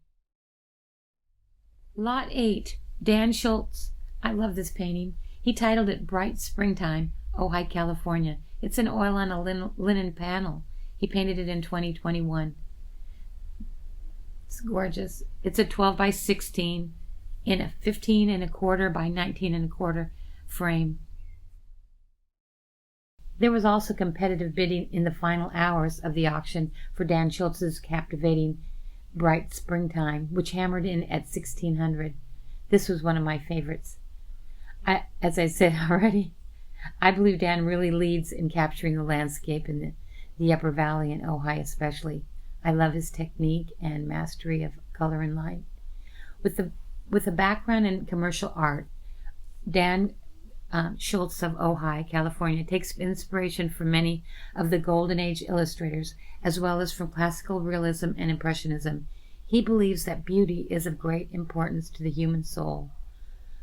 Lot 8, Dan Schultz. I love this painting. He titled it Bright Springtime, Ojai, California. It's an oil on a linen panel. He painted it in 2021. It's gorgeous. It's a 12 by 16 in a 15 1/4 by 19 1/4 frame. There was also competitive bidding in the final hours of the auction for Dan Schultz's captivating Bright Springtime, which hammered in at 1,600. This was one of my favorites. As I said already, I believe Dan really leads in capturing the landscape in the Upper Valley and Ojai especially. I love his technique and mastery of color and light. With a background in commercial art, Dan Schultz of Ojai, California, takes inspiration from many of the Golden Age illustrators, as well as from classical realism and impressionism. He believes that beauty is of great importance to the human soul.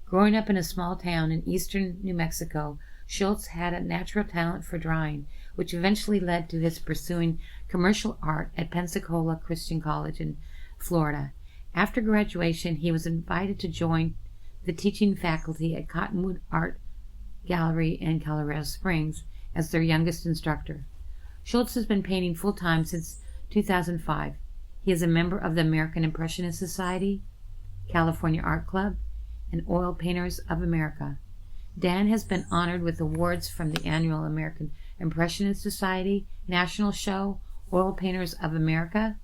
Growing up in a small town in eastern New Mexico, Schultz had a natural talent for drawing, which eventually led to his pursuing commercial art at Pensacola Christian College in Florida. After graduation, he was invited to join the teaching faculty at Cottonwood Art Gallery in Colorado Springs as their youngest instructor. Schultz has been painting full-time since 2005. He is a member of the American Impressionist Society, California Art Club, and Oil Painters of America. Dan has been honored with awards from the annual American Impressionist Society, National Show, Oil Painters of America,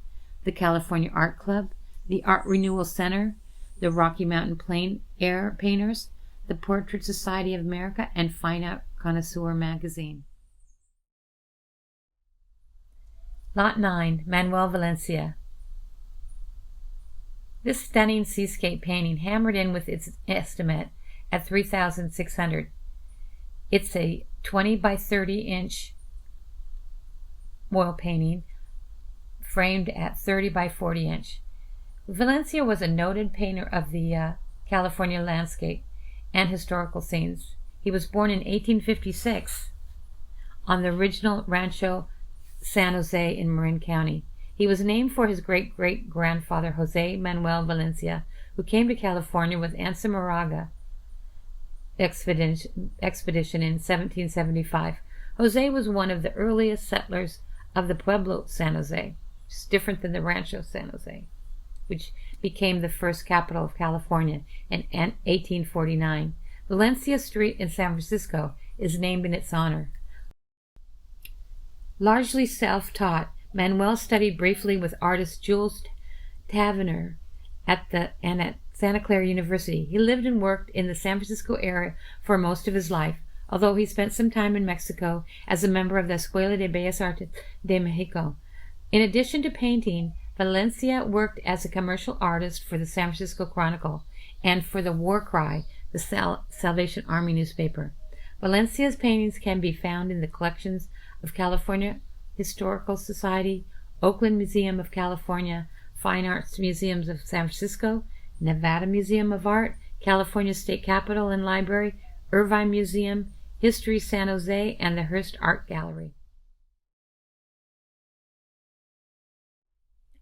the California Art Club, the Art Renewal Center, the Rocky Mountain Plein Air Painters, the Portrait Society of America, and Fine Art Connoisseur magazine. Lot 9, Manuel, Valencia. This stunning seascape painting hammered in with its estimate at $3,600. It's a 20 by 30 inch oil painting framed at 30 by 40 inch. Valencia was a noted painter of the California landscape and historical scenes. He was born in 1856 on the original Rancho San Jose in Marin County. He was named for his great-great-grandfather Jose Manuel Valencia, who came to California with Moraga expedition in 1775. Jose was one of the earliest settlers of the Pueblo San Jose, which is different than the Rancho San Jose, which became the first capital of California in 1849. Valencia Street in San Francisco is named in its honor. Largely self-taught, Manuel studied briefly with artist Jules Taverner at Santa Clara University. He lived and worked in the San Francisco area for most of his life, although he spent some time in Mexico as a member of the Escuela de Bellas Artes de Mexico. In addition to painting, Valencia worked as a commercial artist for the San Francisco Chronicle and for the War Cry, the Salvation Army newspaper. Valencia's paintings can be found in the collections of California Historical Society, Oakland Museum of California, Fine Arts Museums of San Francisco, Nevada Museum of Art, California State Capitol and Library, Irvine Museum, History San Jose, and the Hearst Art Gallery.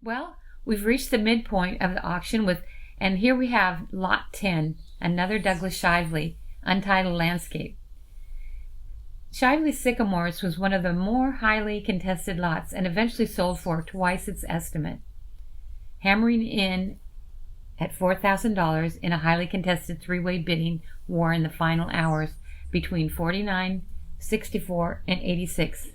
Well, we've reached the midpoint of the auction and here we have Lot 10, another Douglas Shively, Untitled Landscape. Shively's Sycamores was one of the more highly contested lots and eventually sold for twice its estimate, hammering in at $4,000 in a highly contested three-way bidding war in the final hours between 49, 64, and 86.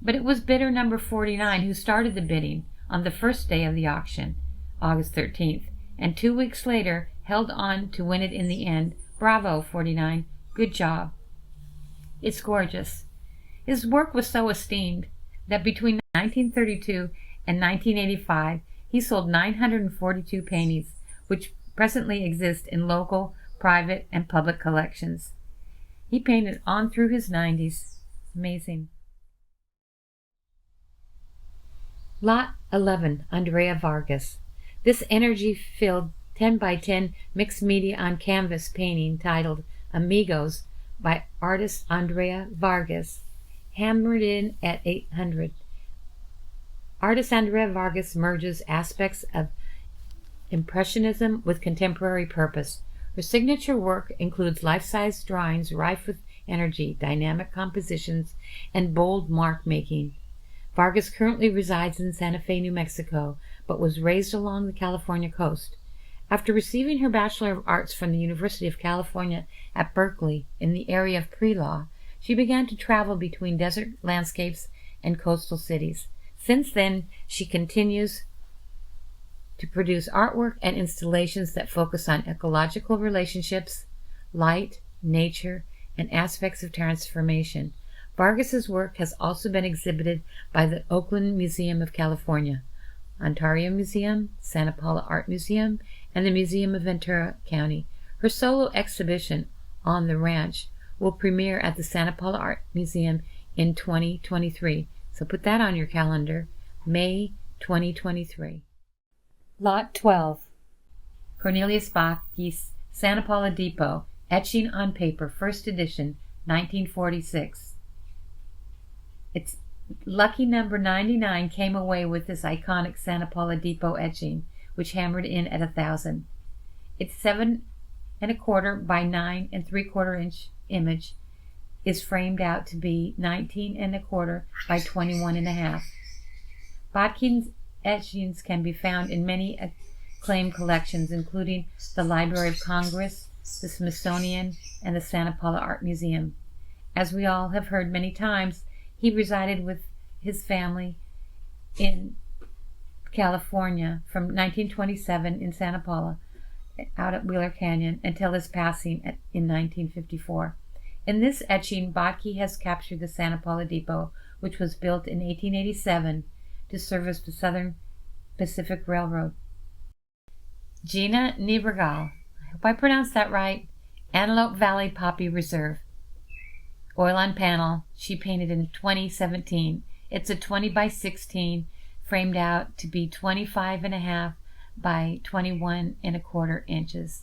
But it was bidder number 49 who started the bidding on the first day of the auction, August 13th, and 2 weeks later held on to win it in the end. Bravo, 49. Good job. It's gorgeous. His work was so esteemed that between 1932 and 1985, he sold 942 paintings, which presently exist in local, private, and public collections. He painted on through his 90s. Amazing. Lot 11, Andrea Vargas. This energy-filled 10 by 10 mixed media on canvas painting titled Amigos by artist Andrea Vargas, hammered in at $800. Artist Andrea Vargas merges aspects of Impressionism with contemporary purpose. Her signature work includes life-size drawings rife with energy, dynamic compositions, and bold mark-making. Vargas currently resides in Santa Fe, New Mexico, but was raised along the California coast. After receiving her Bachelor of Arts from the University of California at Berkeley in the area of pre-law, she began to travel between desert landscapes and coastal cities. Since then, she continues to produce artwork and installations that focus on ecological relationships, light, nature, and aspects of transformation. Vargas's work has also been exhibited by the Oakland Museum of California, Ontario Museum, Santa Paula Art Museum, and the Museum of Ventura County. Her solo exhibition, On the Ranch, will premiere at the Santa Paula Art Museum in 2023. So put that on your calendar, May 2023. Lot 12, Cornelis Botke's Santa Paula Depot, Etching on Paper, First Edition, 1946. Its lucky number 99 came away with this iconic Santa Paula Depot etching. which hammered in at 1,000. Its 7¼ by 9¾ inch image is framed out to be 19¼ by 21½. Botke's etchings can be found in many acclaimed collections, including the Library of Congress, the Smithsonian, and the Santa Paula Art Museum. As we all have heard many times, he resided with his family in California from 1927 in Santa Paula, out at Wheeler Canyon, until his passing in 1954. In this etching, Botke has captured the Santa Paula Depot, which was built in 1887 to service the Southern Pacific Railroad. Gina Niebergall, I hope I pronounced that right, Antelope Valley Poppy Reserve. Oil on panel, she painted in 2017. It's a 20 by 16, framed out to be 25½ by 21¼ inches.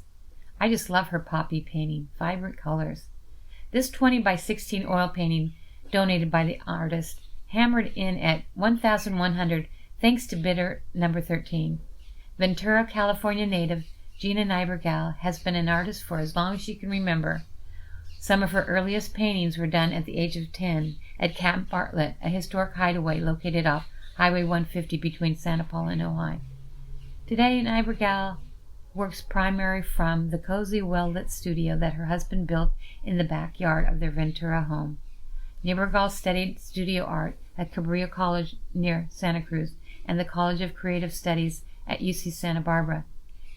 I just love her poppy painting, vibrant colors. This 20 by 16 oil painting, donated by the artist, hammered in at 1,100 thanks to bidder number 13. Ventura, California native Gina Niebergall has been an artist for as long as she can remember. Some of her earliest paintings were done at the age of 10 at Camp Bartlett, a historic hideaway located off Highway 150 between Santa Paula and Ojai. Today, Niebergall works primarily from the cozy, well-lit studio that her husband built in the backyard of their Ventura home. Niebergall studied studio art at Cabrillo College near Santa Cruz and the College of Creative Studies at UC Santa Barbara.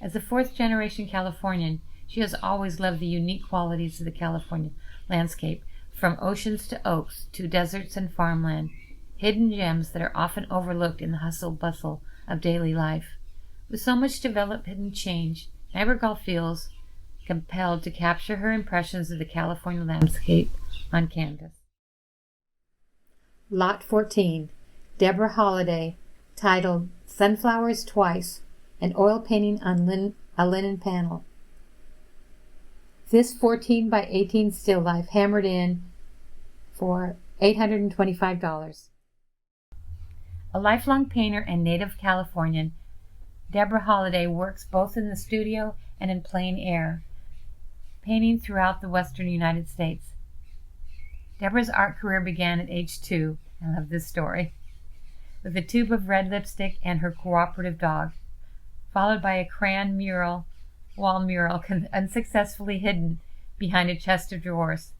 As a fourth-generation Californian, she has always loved the unique qualities of the California landscape, from oceans to oaks to deserts and farmland, hidden gems that are often overlooked in the hustle-bustle of daily life. With so much development and change, Niebergall feels compelled to capture her impressions of the California landscape on canvas. Lot 14, Debra Holladay, titled Sunflowers Twice, an oil painting on a linen panel. This 14 by 18 still life hammered in for $825. A lifelong painter and native Californian, Debra Holladay works both in the studio and in plein air, painting throughout the western United States. Debra's art career began at age 2, I love this story, with a tube of red lipstick and her cooperative dog, followed by a crayon wall mural unsuccessfully hidden behind a chest of drawers.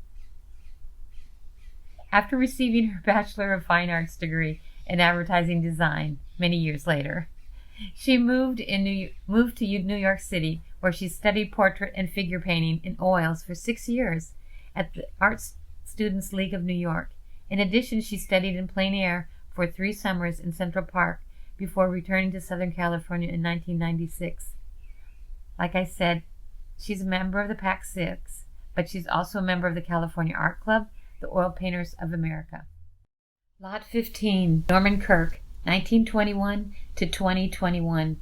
After receiving her Bachelor of Fine Arts degree in advertising design many years later, she moved to New York City, where she studied portrait and figure painting in oils for 6 years at the Art Students League of New York. In addition, she studied in plein air for 3 summers in Central Park before returning to Southern California in 1996. Like I said, she's a member of the Pac 6, but she's also a member of the California Art Club, the Oil Painters of America. Lot 15, Norman Kirk, 1921 to 2021.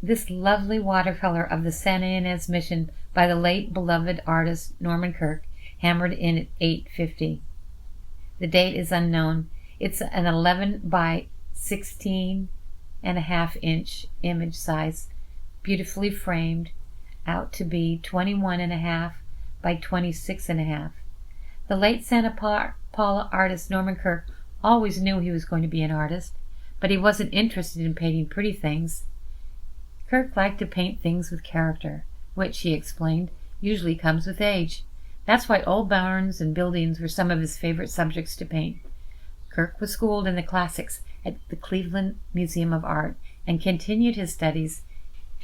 This lovely watercolor of the Santa Ynez Mission by the late beloved artist Norman Kirk hammered in at $850. The date is unknown. It's an 11 by 16½ inch image size, beautifully framed out to be 21½ by 26½. The late Santa Paula artist Norman Kirk always knew he was going to be an artist, but he wasn't interested in painting pretty things. Kirk liked to paint things with character, which, he explained, usually comes with age. That's why old barns and buildings were some of his favorite subjects to paint. Kirk was schooled in the classics at the Cleveland Museum of Art and continued his studies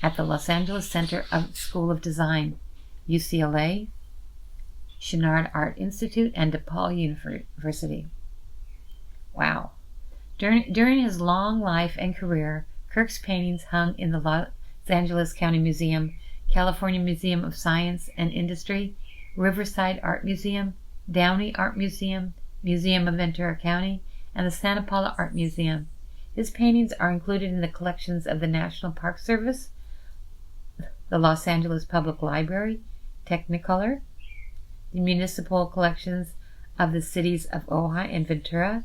at the Los Angeles Center School of Design, UCLA, Chouinard Art Institute, and DePaul University. Wow. During his long life and career, Kirk's paintings hung in the Los Angeles County Museum, California Museum of Science and Industry, Riverside Art Museum, Downey Art Museum, Museum of Ventura County, and the Santa Paula Art Museum. His paintings are included in the collections of the National Park Service, the Los Angeles Public Library, Technicolor, the municipal collections of the cities of Ojai and Ventura,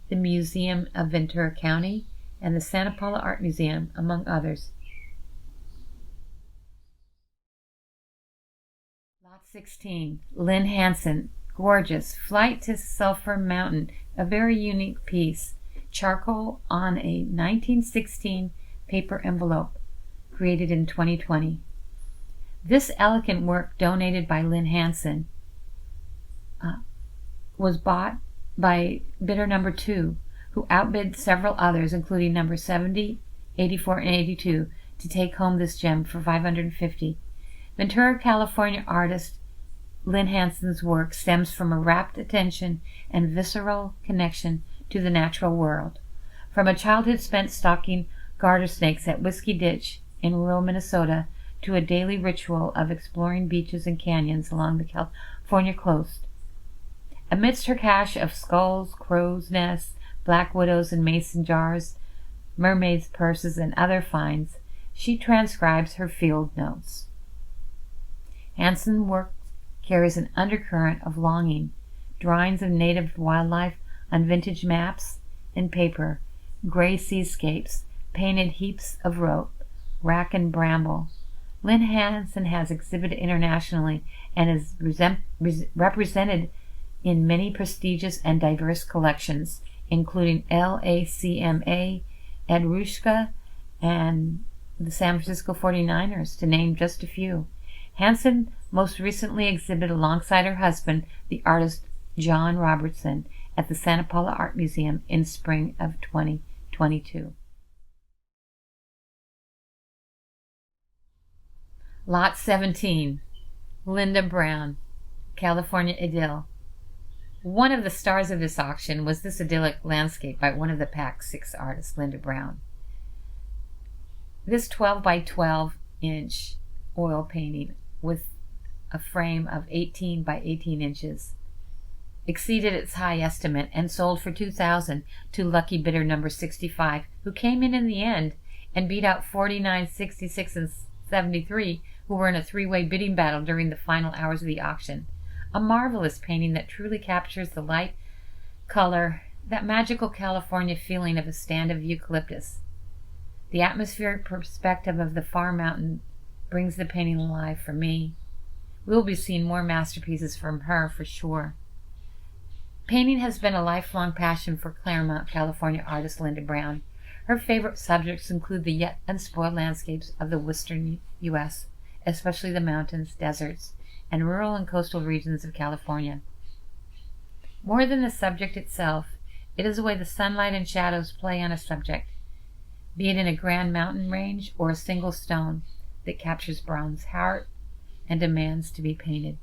the Museum of Ventura County, and the Santa Paula Art Museum, among others. Lot 16, Lynn Hanson, gorgeous, Flight to Sulphur Mountain, a very unique piece, charcoal on a 1916 paper envelope, created in 2020. This elegant work, donated by Lynn Hanson, was bought by bidder number 2, who outbid several others, including number 70, 84, and 82, to take home this gem for $550. Ventura, California artist Lynn Hanson's work stems from a rapt attention and visceral connection to the natural world. From a childhood spent stalking garter snakes at Whiskey Ditch in rural Minnesota to a daily ritual of exploring beaches and canyons along the California coast. Amidst her cache of skulls, crows' nests, black widows and mason jars, mermaids' purses, and other finds, she transcribes her field notes. Hanson's work carries an undercurrent of longing, drawings of native wildlife on vintage maps and paper, gray seascapes, painted heaps of rope, wrack and bramble. Lynn Hanson has exhibited internationally and is represented in many prestigious and diverse collections, including LACMA, Edrushka, and the San Francisco 49ers, to name just a few. Hanson most recently exhibited alongside her husband, the artist John Robertson, at the Santa Paula Art Museum in spring of 2022. Lot 17, Linda Brown, California Idyll. One of the stars of this auction was this idyllic landscape by one of the Pack 6 artists, Linda Brown. This 12 by 12 inch oil painting with a frame of 18 by 18 inches exceeded its high estimate and sold for $2,000 to lucky bidder number 65, who came in the end and beat out 49, 66, and 73, who were in a three-way bidding battle during the final hours of the auction. A marvelous painting that truly captures the light, color, that magical California feeling of a stand of eucalyptus. The atmospheric perspective of the far mountain brings the painting alive for me. We'll be seeing more masterpieces from her for sure. Painting has been a lifelong passion for Claremont, California artist Linda Brown. Her favorite subjects include the yet unspoiled landscapes of the western U.S., especially the mountains, deserts, and rural and coastal regions of California. More than the subject itself, it is the way the sunlight and shadows play on a subject, be it in a grand mountain range or a single stone, that captures Brown's heart and demands to be painted.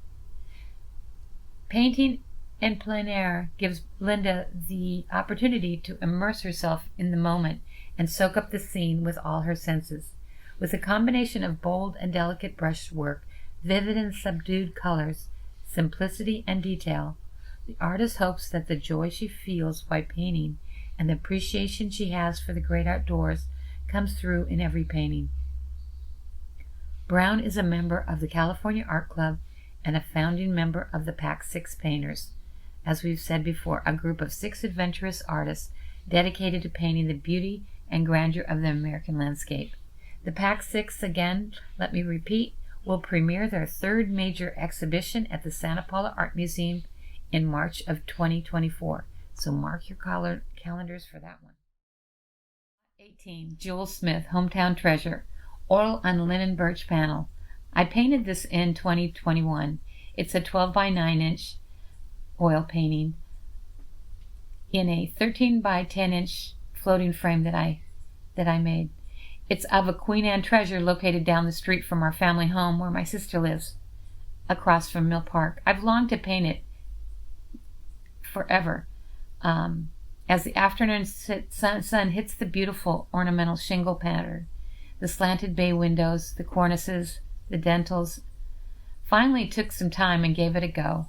Painting in plein air gives Linda the opportunity to immerse herself in the moment and soak up the scene with all her senses. With a combination of bold and delicate brushwork, vivid and subdued colors, simplicity and detail, the artist hopes that the joy she feels while painting and the appreciation she has for the great outdoors comes through in every painting. Brown is a member of the California Art Club and a founding member of the Pack 6 Painters. As we've said before, a group of 6 adventurous artists dedicated to painting the beauty and grandeur of the American landscape. The Pack 6, again, let me repeat, will premiere their 3rd major exhibition at the Santa Paula Art Museum in March of 2024. So mark your calendars for that one. 18. Jules Smith, Hometown Treasure. Oil on linen birch panel. I painted this in 2021. It's a 12 by 9 inch oil painting in a 13 by 10 inch floating frame that I made. It's of a Queen Anne treasure located down the street from our family home where my sister lives, across from Mill Park. I've longed to paint it forever. As the afternoon sun hits the beautiful ornamental shingle pattern, the slanted bay windows, the cornices, the dentils, finally took some time and gave it a go.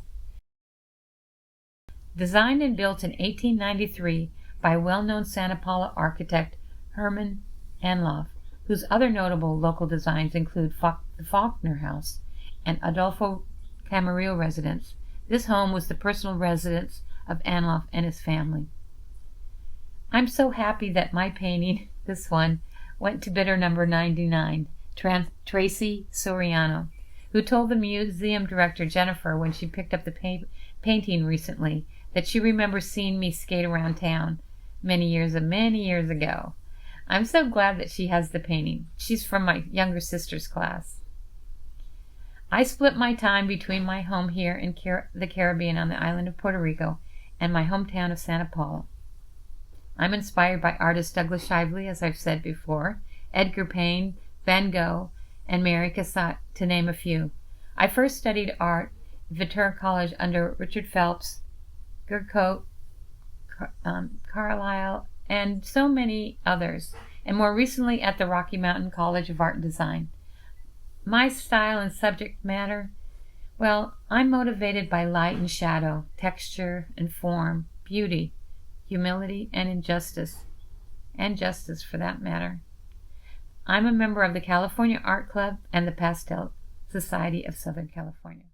Designed and built in 1893 by well-known Santa Paula architect Herman Anloff, whose other notable local designs include the Faulkner House and Adolfo Camarillo residence, this home was the personal residence of Anloff and his family. I'm so happy that my painting, this one, went to bidder number 99, Tracy Soriano, who told the museum director Jennifer when she picked up the painting recently that she remembers seeing me skate around town many years ago. I'm so glad that she has the painting. She's from my younger sister's class. I split my time between my home here in the Caribbean on the island of Puerto Rico and my hometown of Santa Paula. I'm inspired by artist Douglas Shively, as I've said before, Edgar Payne, Van Gogh, and Mary Cassatt, to name a few. I first studied art at Ventura College under Richard Phelps, Kirk, Carlisle, and so many others, and more recently at the Rocky Mountain College of Art and Design. My style and subject matter? Well, I'm motivated by light and shadow, texture and form, beauty, humility, and injustice, and justice for that matter. I'm a member of the California Art Club and the Pastel Society of Southern California.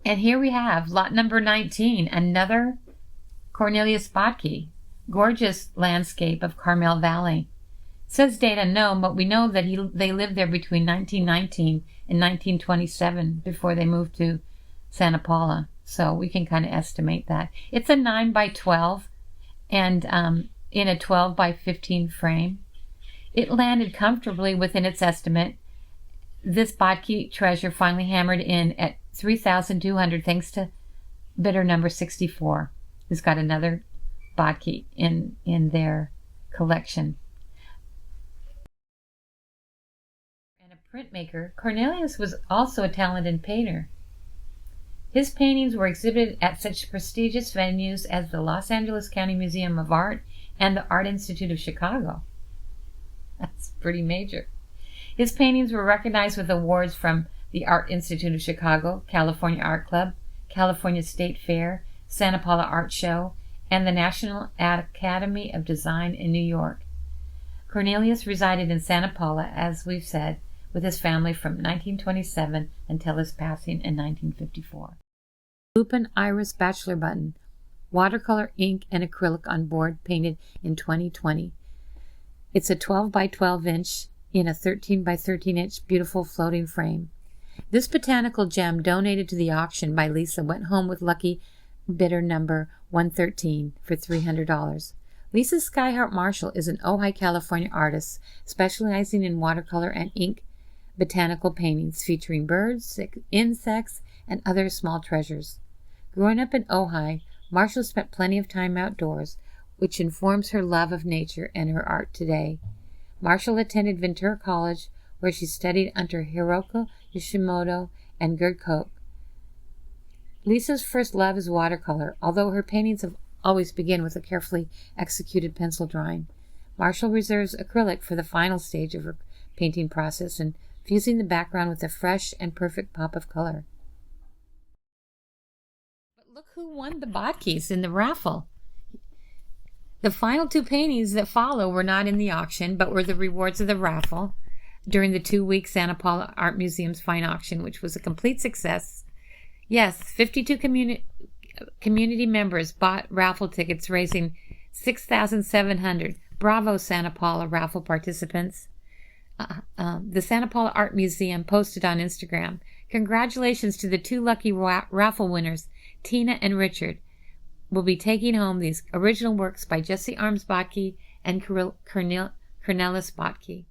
And here we have lot number 19, another Cornelis Botke, gorgeous landscape of Carmel Valley. It says date unknown, but we know that they lived there between 1919 and 1927 before they moved to Santa Paula. So we can kind of estimate that. It's a 9 by 12 and in a 12 by 15 frame. It landed comfortably within its estimate. This Botke treasure finally hammered in at $3,200 thanks to bidder number 64, who's got another Botke in their collection. And a printmaker, Cornelius was also a talented painter. His paintings were exhibited at such prestigious venues as the Los Angeles County Museum of Art and the Art Institute of Chicago. That's pretty major. His paintings were recognized with awards from the Art Institute of Chicago, California Art Club, California State Fair, Santa Paula Art Show, and the National Academy of Design in New York. Cornelius resided in Santa Paula, as we've said, with his family from 1927 until his passing in 1954. Lupin Iris Bachelor Button, watercolor, ink, and acrylic on board, painted in 2020. It's a 12 by 12 inch in a 13 by 13 inch beautiful floating frame. This botanical gem, donated to the auction by Lisa, went home with lucky bidder number 113 for $300. Lisa Skyheart Marshall is an Ojai, California artist specializing in watercolor and ink botanical paintings featuring birds, insects, and other small treasures. Growing up in Ojai, Marshall spent plenty of time outdoors, which informs her love of nature and her art today. Marshall attended Ventura College, where she studied under Hiroko Yoshimoto and Gerd Koch. Lisa's first love is watercolor, although her paintings have always begin with a carefully executed pencil drawing. Marshall reserves acrylic for the final stage of her painting process and fusing the background with a fresh and perfect pop of color. But look who won the Botkes in the raffle. The final two paintings that follow were not in the auction, but were the rewards of the raffle during the 2-week Santa Paula Art Museum's fine auction, which was a complete success. Yes, 52 community members bought raffle tickets, raising $6,700. Bravo, Santa Paula raffle participants. The Santa Paula Art Museum posted on Instagram, "Congratulations to the 2 lucky raffle winners, Tina and Richard. Will be taking home these original works by Jessie Arms Botke and Cornelis Botke."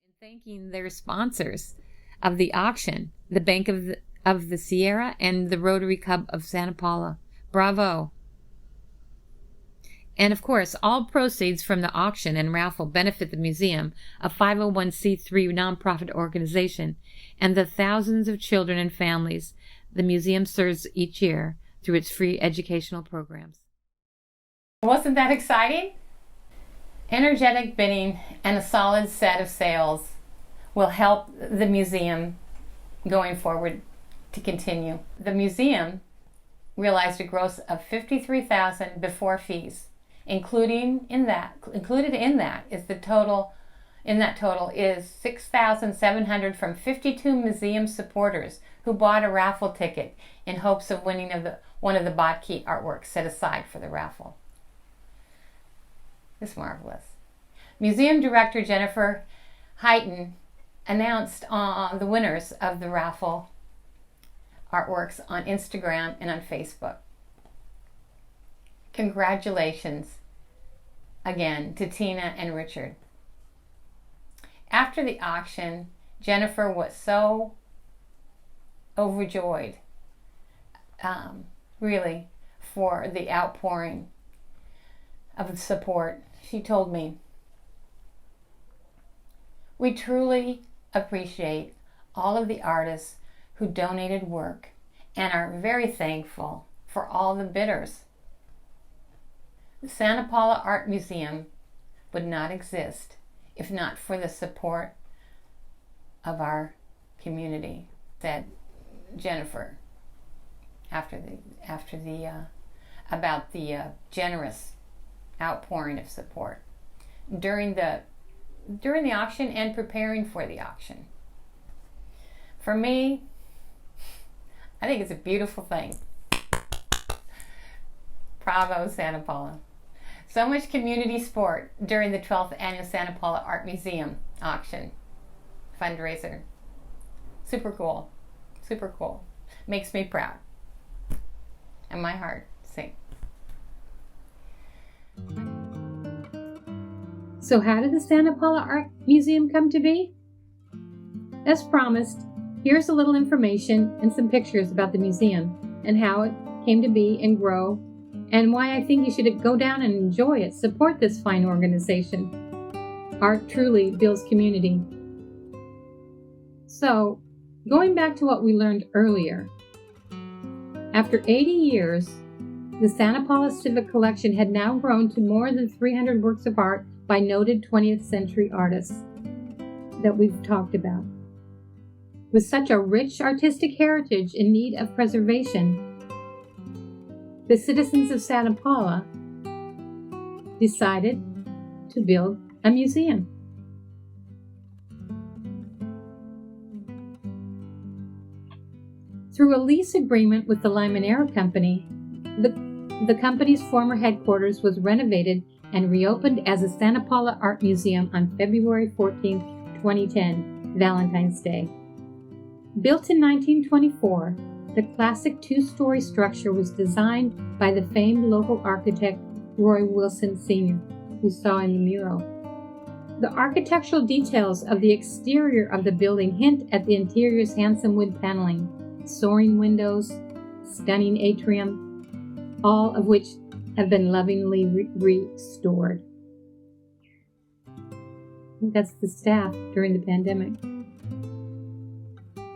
And thanking their sponsors of the auction, the Bank of the Sierra and the Rotary Club of Santa Paula. Bravo. And of course, all proceeds from the auction and raffle benefit the museum, a 501c3 nonprofit organization, and the thousands of children and families the museum serves each year through its free educational programs. Wasn't that exciting? Energetic bidding and a solid set of sales will help the museum going forward to continue. The museum realized a gross of $53,000 before fees. Included in that is the total. In that total is $6,700 from 52 museum supporters who bought a raffle ticket in hopes of winning one of the Botke artworks set aside for the raffle. It's marvelous. Museum director Jennifer Heighton announced the winners of the raffle artworks on Instagram and on Facebook. Congratulations again to Tina and Richard. After the auction, Jennifer was so overjoyed, really, for the outpouring of support. She told me, "We truly appreciate all of the artists who donated work and are very thankful for all the bidders. The Santa Paula Art Museum would not exist if not for the support of our community," said Jennifer about the generous outpouring of support during the auction and preparing for the auction. For me, I think it's a beautiful thing. Bravo, Santa Paula. So much community support during the 12th Annual Santa Paula Art Museum auction fundraiser. Super cool. Super cool. Makes me proud. And my heart sings. So how did the Santa Paula Art Museum come to be? As promised, here's a little information and some pictures about the museum and how it came to be and grow, and why I think you should go down and enjoy it. Support this fine organization. Art truly builds community. So, going back to what we learned earlier, after 80 years, the Santa Paula Civic Collection had now grown to more than 300 works of art by noted 20th century artists that we've talked about. With such a rich artistic heritage in need of preservation, the citizens of Santa Paula decided to build a museum. Through a lease agreement with the Limoneira Company, the company's former headquarters was renovated and reopened as the Santa Paula Art Museum on February 14, 2010, Valentine's Day. Built in 1924, the classic two-story structure was designed by the famed local architect Roy Wilson Sr., who saw in the mural. The architectural details of the exterior of the building hint at the interior's handsome wood paneling, soaring windows, stunning atrium, all of which have been lovingly restored. I think that's the staff during the pandemic.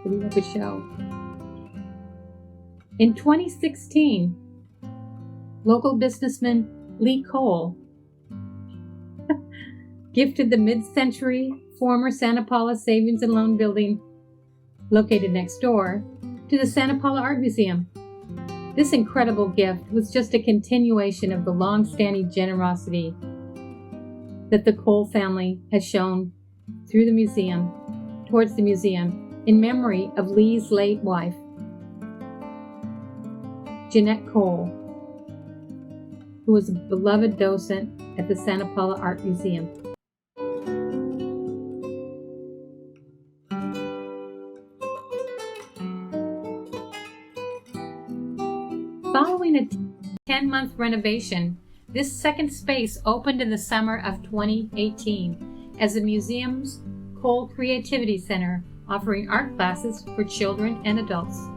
Putting up a show. In 2016, local businessman Lee Cole gifted the mid-century former Santa Paula Savings and Loan Building, located next door, to the Santa Paula Art Museum. This incredible gift was just a continuation of the long-standing generosity that the Cole family has shown through the museum, towards the museum, in memory of Lee's late wife, Jeanette Cole, who was a beloved docent at the Santa Paula Art Museum. Following a 10-month renovation, this second space opened in the summer of 2018 as the museum's Cole Creativity Center, offering art classes for children and adults.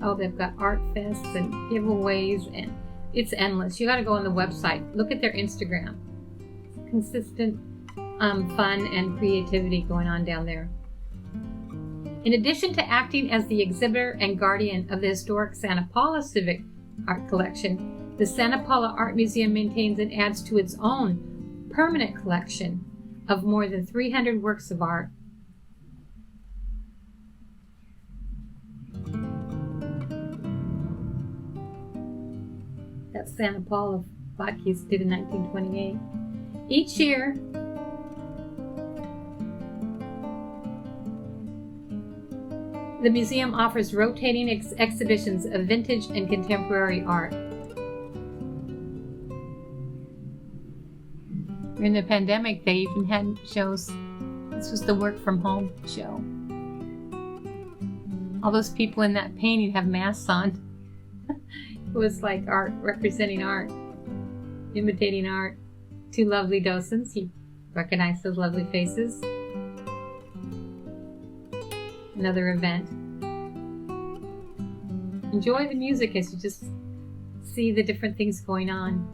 Oh, they've got art fests and giveaways, and it's endless. You got to go on the website, look at their Instagram. Consistent fun and creativity going on down there. In addition to acting as the exhibitor and guardian of the historic Santa Paula Civic Art Collection, the Santa Paula Art Museum maintains and adds to its own permanent collection of more than 300 works of art. That Santa Paula Botke's did in 1928. Each year, The museum offers rotating exhibitions of vintage and contemporary art. During the pandemic, they even had shows. This was the work from home show. All those people in that painting have masks on. It was like art, representing art, imitating art. Two lovely docents. You recognize those lovely faces. Another event. Enjoy the music as you just see the different things going on.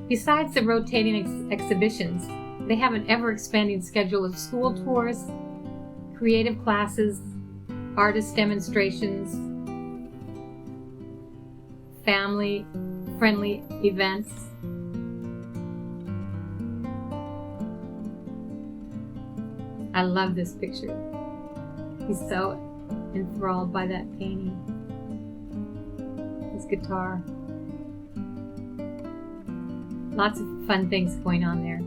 Besides the rotating exhibitions, they have an ever-expanding schedule of school tours, creative classes, artist demonstrations, family-friendly events. I love this picture. He's so enthralled by that painting. His guitar. Lots of fun things going on there.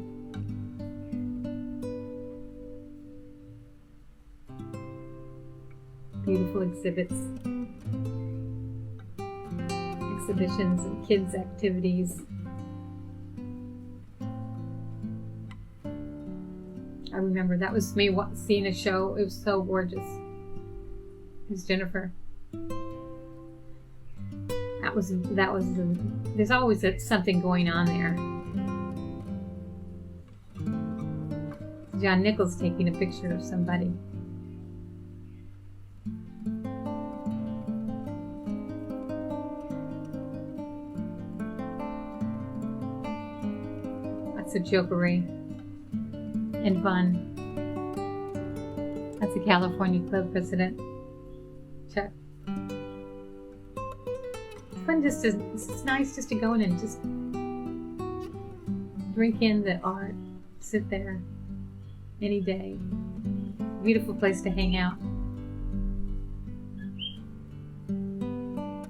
Beautiful exhibits, exhibitions, and kids' activities. I remember that was me seeing a show. It was so gorgeous. It was Jennifer. There's always something going on there. John Nichols taking a picture of somebody. Lots of jokery and fun. That's the California Club president, Chuck. It's nice just to go in and just drink in the art, sit there any day. Beautiful place to hang out.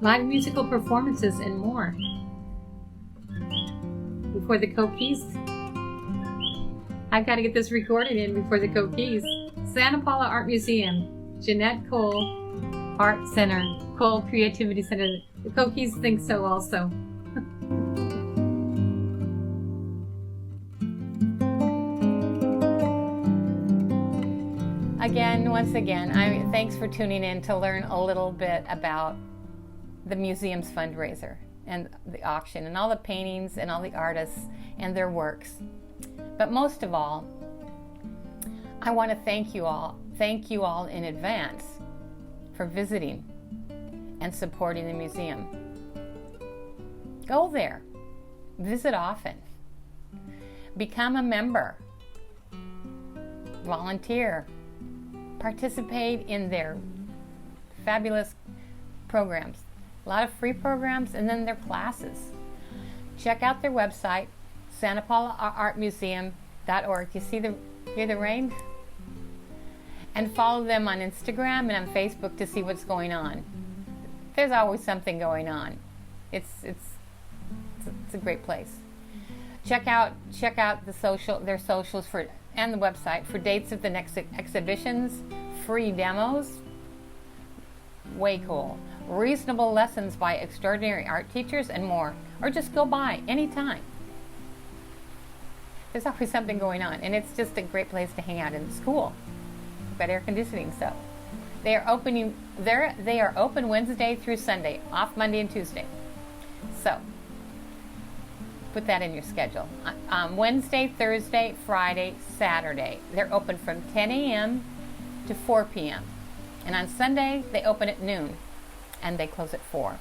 Live musical performances and more. Before the Coquis. I've got to get this recorded in before the Coquis. Santa Paula Art Museum, Jeanette Cole Art Center, Cole Creativity Center. The Coquis think so also. Once again, thanks for tuning in to learn a little bit about the museum's fundraiser and the auction and all the paintings and all the artists and their works. But most of all, I want to thank you all in advance for visiting and supporting the museum. Go there, visit often, become a member, volunteer, participate in their fabulous programs. A lot of free programs, and then their classes. Check out their website, santapaulaartmuseum.org. You hear the rain? And follow them on Instagram and on Facebook to see what's going on. There's always something going on. It's a great place. Check out their socials and the website for dates of the next exhibitions, free demos, way cool, reasonable lessons by extraordinary art teachers, and more. Or just go by anytime. There's always something going on, and it's just a great place to hang out in school. We've got air conditioning, so they are open Wednesday through Sunday, off Monday and Tuesday. So put that in your schedule. Wednesday, Thursday, Friday, Saturday. They're open from 10 a.m. to 4 p.m. And on Sunday, they open at noon, and they close at 4.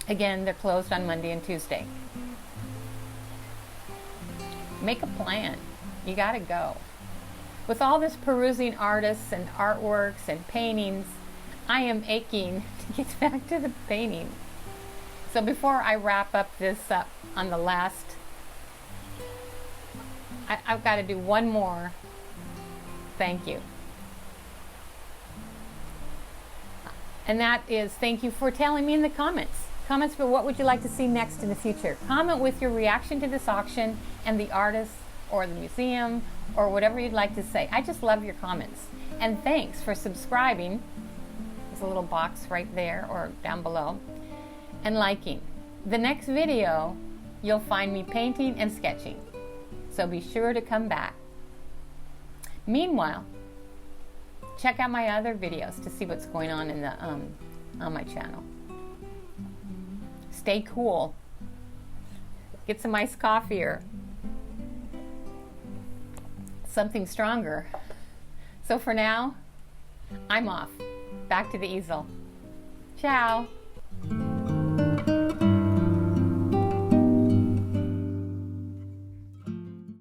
Again, they're closed on Monday and Tuesday. Make a plan. You got to go. With all this perusing artists and artworks and paintings, I am aching to get back to the painting. So before I wrap this up on the last, I've got to do one more thank you. And that is thank you for telling me in the comments about what would you like to see next in the future. Comment with your reaction to this auction and the artists or the museum or whatever you'd like to say. I just love your comments. And thanks for subscribing. There's a little box right there or down below. And liking. The next video, you'll find me painting and sketching. So be sure to come back. Meanwhile, check out my other videos to see what's going on in the on my channel. Stay cool. Get some iced coffee or something stronger. So for now, I'm off. Back to the easel. Ciao.